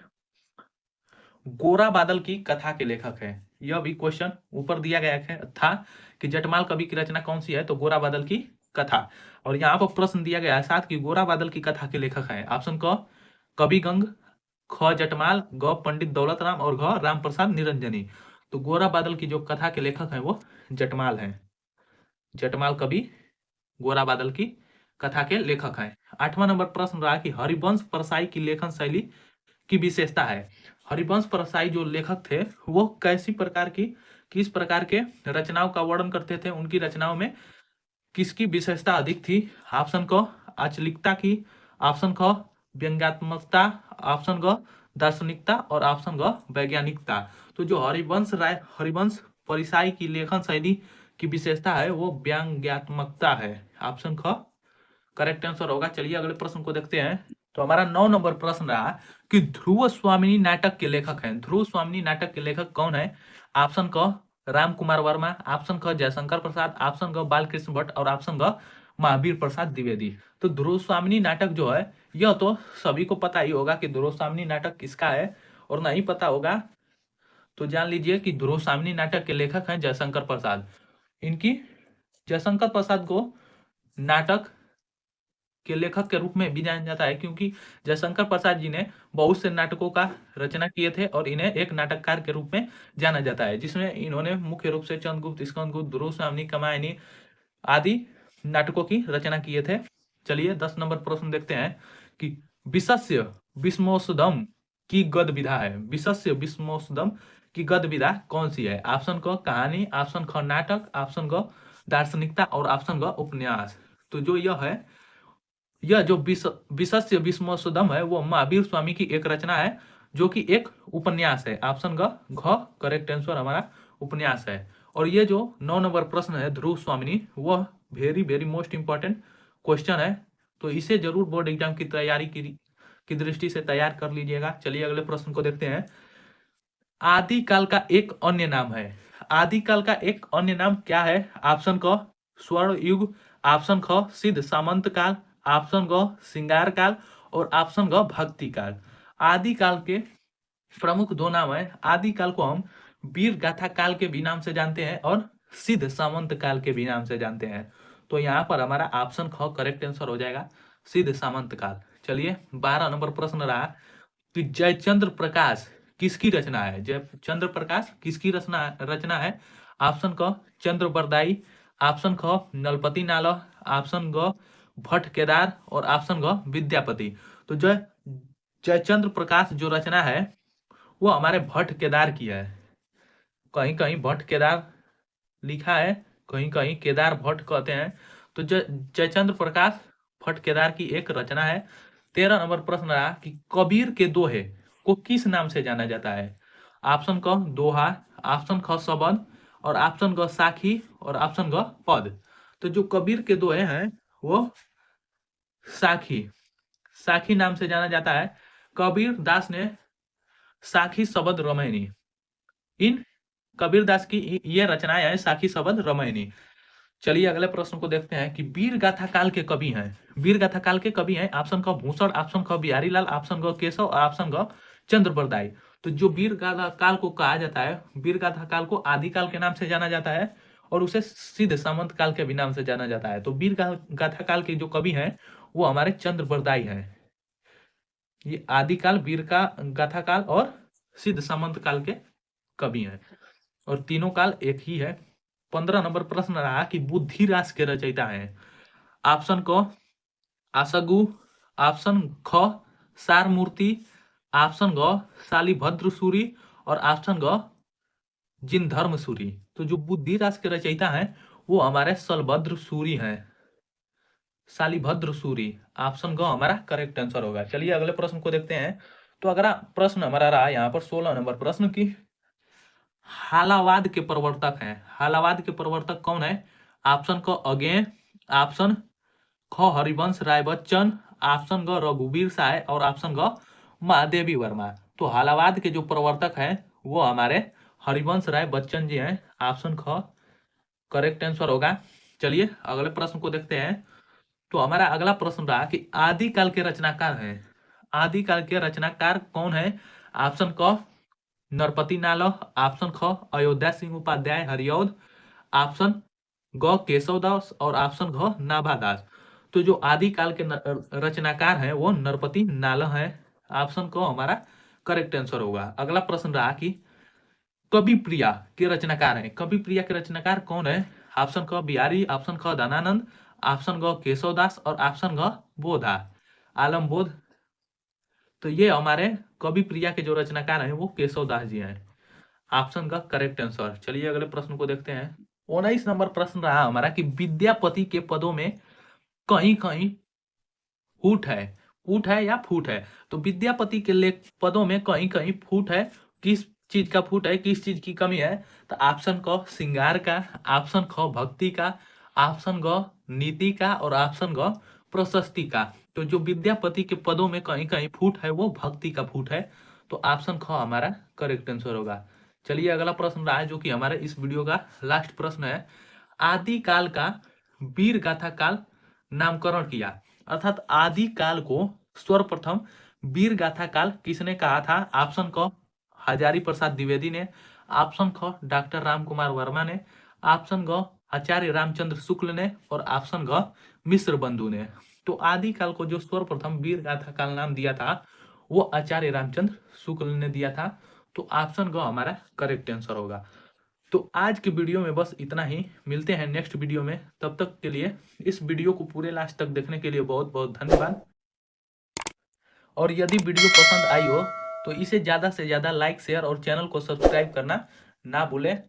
गोरा बादल की कथा के लेखक है। यह भी क्वेश्चन ऊपर दिया गया था कि जटमाल कवि की रचना कौन सी है, तो गोरा बादल की कथा। और यहाँ पर प्रश्न दिया गया है साथ कि गोरा बादल की कथा के लेखक है। ऑप्शन क कवि गंग, ख जटमाल, ग पंडित दौलत राम और घ राम प्रसाद निरंजनी। तो गोरा बादल की जो कथा के लेखक है वो जटमाल है। जटमाल कवि गोरा बादल की कथा के लेखक है। 8वां नंबर प्रश्न रहा कि हरिवंश परसाई की लेखन शैली की विशेषता है। हरिवंश परसाई जो लेखक थे वो कैसी प्रकार की, किस प्रकार के रचनाओं का वर्णन करते थे, उनकी रचनाओं में किसकी विशेषता अधिक थी। ऑप्शन क आंचलिकता की, ऑप्शन ख व्यंग्यात्मकता, ऑप्शन ग दार्शनिकता और ऑप्शन ग वैज्ञानिकता। तो जो हरिवंश परिसाई की लेखन शैली की विशेषता है वो व्यंग्यात्मकता है। ऑप्शन ख करेक्ट आंसर होगा। चलिए अगले प्रश्न को देखते हैं। तो हमारा 9 नंबर प्रश्न रहा कि ध्रुव स्वामिनी नाटक के लेखक हैं। ध्रुव स्वामिनी नाटक के लेखक कौन है। ऑप्शन क राम कुमार वर्मा, ऑप्शन ख जयशंकर प्रसाद, ऑप्शन ग बालकृष्ण भट्ट और ऑप्शन ग महावीर प्रसाद द्विवेदी। तो ध्रुव स्वामिनी नाटक जो है यह तो सभी को पता ही होगा कि ध्रुव स्वामिनी नाटक किसका है, और नहीं पता होगा तो जान लीजिए कि ध्रुव स्वामिनी नाटक के लेखक हैं जयशंकर प्रसाद। इनकी जयशंकर प्रसाद को नाटक के लेखक के रूप में भी जाना जाता है क्योंकि जयशंकर प्रसाद जी ने बहुत से नाटकों का रचना किए थे और इन्हें एक नाटककार के रूप में जाना जाता है, जिसमें इन्होंने मुख्य रूप से चंद्रगुप्त, स्कंदगुप्त, ध्रुव स्वामिनी, कामायनी आदि नाटकों की रचना किए थे। चलिए 10 नंबर प्रश्न देखते हैं कि विशस्य विस्मोसदम की गद विधा है। विशस्य विस्मोसदम की गद विधा कौन सी है। ऑप्शन क कहानी, ऑप्शन ख नाटक, ऑप्शन ग दार्शनिकता और ऑप्शन ग उपन्यास। तो जो यह जो विशस्य विस्मोसदम है वो महावीर स्वामी की एक रचना है जो कि एक उपन्यास है। ऑप्शन घ करेक्ट आंसर हमारा उपन्यास है। और ये जो 9 नंबर प्रश्न है ध्रुव स्वामिनी, वह very very most important question है, तो इसे जरूर बोर्ड एग्जाम की तैयारी की दृष्टि से तैयार कर लीजिएगा। चलिए अगले प्रश्न को देखते हैं। आदिकाल का एक अन्य नाम है। आदिकाल का एक अन्य नाम क्या है। ऑप्शन क स्वर्ण युग, ऑप्शन ख सिद्ध सामंत काल, ऑप्शन ग श्रृंगार काल और ऑप्शन ग भक्ति काल। आदिकाल के प्रमुख दो नाम है। आदिकाल को हम वीर गाथा काल के भी नाम से जानते हैं और सिद्ध सामंत काल के भी नाम से जानते हैं। तो यहाँ पर हमारा ऑप्शन ख करेक्ट आंसर हो जाएगा, सिद्ध सामंत काल। चलिए 12 नंबर प्रश्न रहा कि जयचंद्र प्रकाश किसकी रचना है। जयचंद्र प्रकाश किसकी रचना है। ऑप्शन क चंद्र बरदाई, ऑप्शन ख नलपति नाल, ऑप्शन ग भट्ट केदार और ऑप्शन ग विद्यापति। तो जयचंद्र प्रकाश जो रचना है वो हमारे भट्ट केदार की है। कहीं कहीं भट्ट केदार लिखा है, कहीं कहीं केदार भट्ट कहते हैं। तो जयचंद्र प्रकाश भट्ट केदार की एक रचना है। 13 नंबर प्रश्न रहा कि कबीर के दोहे को किस नाम से जाना जाता है। ऑप्शन क दोहा, ऑप्शन ख शबद और ऑप्शन ग साखी और ऑप्शन ग पद। तो जो कबीर के दोहे हैं वो साखी नाम से जाना जाता है। कबीर दास ने साखी शबद रामायणी, इन कबीर दास की ये रचनाएं हैं साखी शबद रामायणी। चलिए अगले प्रश्न को देखते हैं कि वीर गाथा काल के कवि हैं। वीर गाथा काल के कवि हैं ऑप्शन क भूषण, ऑप्शन ख बिहारी लाल, ऑप्शन ग केशव और ऑप्शन ग चंद्र बरदाई। तो जो वीर गाथा काल को कहा जाता है, वीर गाथा काल को आदिकाल के नाम से जाना जाता है और उसे सिद्ध सामंत काल के भी नाम से जाना जाता है। तो वीर गाथा काल के जो कवि हैं वो हमारे चंद्र बरदाई हैं। ये आदिकाल, वीर का गाथा काल और सिद्ध सामंत काल के कवि हैं और तीनों काल एक ही है। 15 नंबर प्रश्न रहा कि बुद्धि रास के रचयिता हैं। ऑप्शन क आसगु, ऑप्शन ख सारमूर्ति, ऑप्शन ग शालिभद्र सूरी और ऑप्शन ग जिनधर्म सूरी। तो जो बुद्धि रास के रचयिता हैं वो हमारे शलभद्र सूरी हैं, शालिभद्र सूरी। ऑप्शन ग हमारा करेक्ट आंसर होगा। चलिए अगले प्रश्न को देखते हैं। तो अगला प्रश्न हमारा रहा यहाँ पर 16 नंबर प्रश्न की हालावाद के प्रवर्तक हैं। हालावाद के प्रवर्तक कौन है? ऑप्शन क अगेन, ऑप्शन ख हरिवंश राय बच्चन, ऑप्शन ग रघुवीर साय और ऑप्शन ग महादेवी वर्मा। तो हालावाद के जो प्रवर्तक हैं वो हमारे हरिवंश राय बच्चन जी हैं। ऑप्शन ख करेक्ट आंसर होगा। चलिए अगले प्रश्न को देखते हैं। तो हमारा अगला प्रश्न रहा कि आदिकाल के रचनाकार हैं। आदिकाल के रचनाकार कौन है? ऑप्शन क नरपति नालह, ऑप्शन ख अयोध्या सिंह उपाध्याय हरिऔध, ऑप्शन ग केशवदास और ऑप्शन घ नाभादास। तो जो आदिकाल के रचनाकार हैं वो नरपति नालह है। ऑप्शन क हमारा करेक्ट आंसर होगा। अगला प्रश्न रहा कि कवि प्रिया के रचनाकार हैं। कवि प्रिया के रचनाकार कौन है? ऑप्शन क बिहारी, ऑप्शन ख धनानंद, ऑप्शन ग केशवदास और ऑप्शन घ बोधा आलम बोध। तो ये हमारे कवि प्रिया के जो रचनाकार हैं वो केशवदास जी हैं। ऑप्शन का करेक्ट आंसर। चलिए अगले प्रश्न को देखते हैं। 19 नंबर प्रश्न रहा हमारा कि विद्यापति के पदों में कहीं कहीं फूट है। फूट है या फूट है? तो विद्यापति के लेख पदों में कहीं कहीं फूट है। किस चीज का फूट है, किस चीज की कमी है? तो ऑप्शन क श्रृंगार का, ऑप्शन ख भक्ति का, ऑप्शन ग नीति का और ऑप्शन ग प्रशस्ति का। तो जो विद्यापति के पदों में कहीं कहीं फूट है वो भक्ति का फूट है। तो ऑप्शन ख हमारा करेक्ट आंसर होगा। चलिए अगला प्रश्न रहा है जो कि हमारे इस वीडियो का लास्ट प्रश्न है। आदिकाल का वीर गाथा काल नामकरण किया। अर्थात आदिकाल को सर्वप्रथम वीर गाथा काल किसने कहा था? ऑप्शन क हजारी प्रसाद द्विवेदी ने, ऑप्शन ख डॉक्टर राम कुमार वर्मा ने, ऑप्शन ग आचार्य रामचंद्र शुक्ल ने और ऑप्शन ग मिश्र बंधु ने। तो आदिकाल को जो सर्वप्रथम वीर गाथा काल नाम दिया था वो आचार्य रामचंद्र शुक्ल ने दिया था। तो ऑप्शन ग हमारा करेक्ट आंसर होगा। तो आज के वीडियो में बस इतना ही। मिलते हैं नेक्स्ट वीडियो में। तब तक के लिए इस वीडियो को पूरे लास्ट तक देखने के लिए बहुत बहुत धन्यवाद। और यदि वीडियो पसंद आई हो तो इसे ज़्यादा से ज़्यादा लाइक, शेयर और चैनल को सब्सक्राइब करना ना भूलें।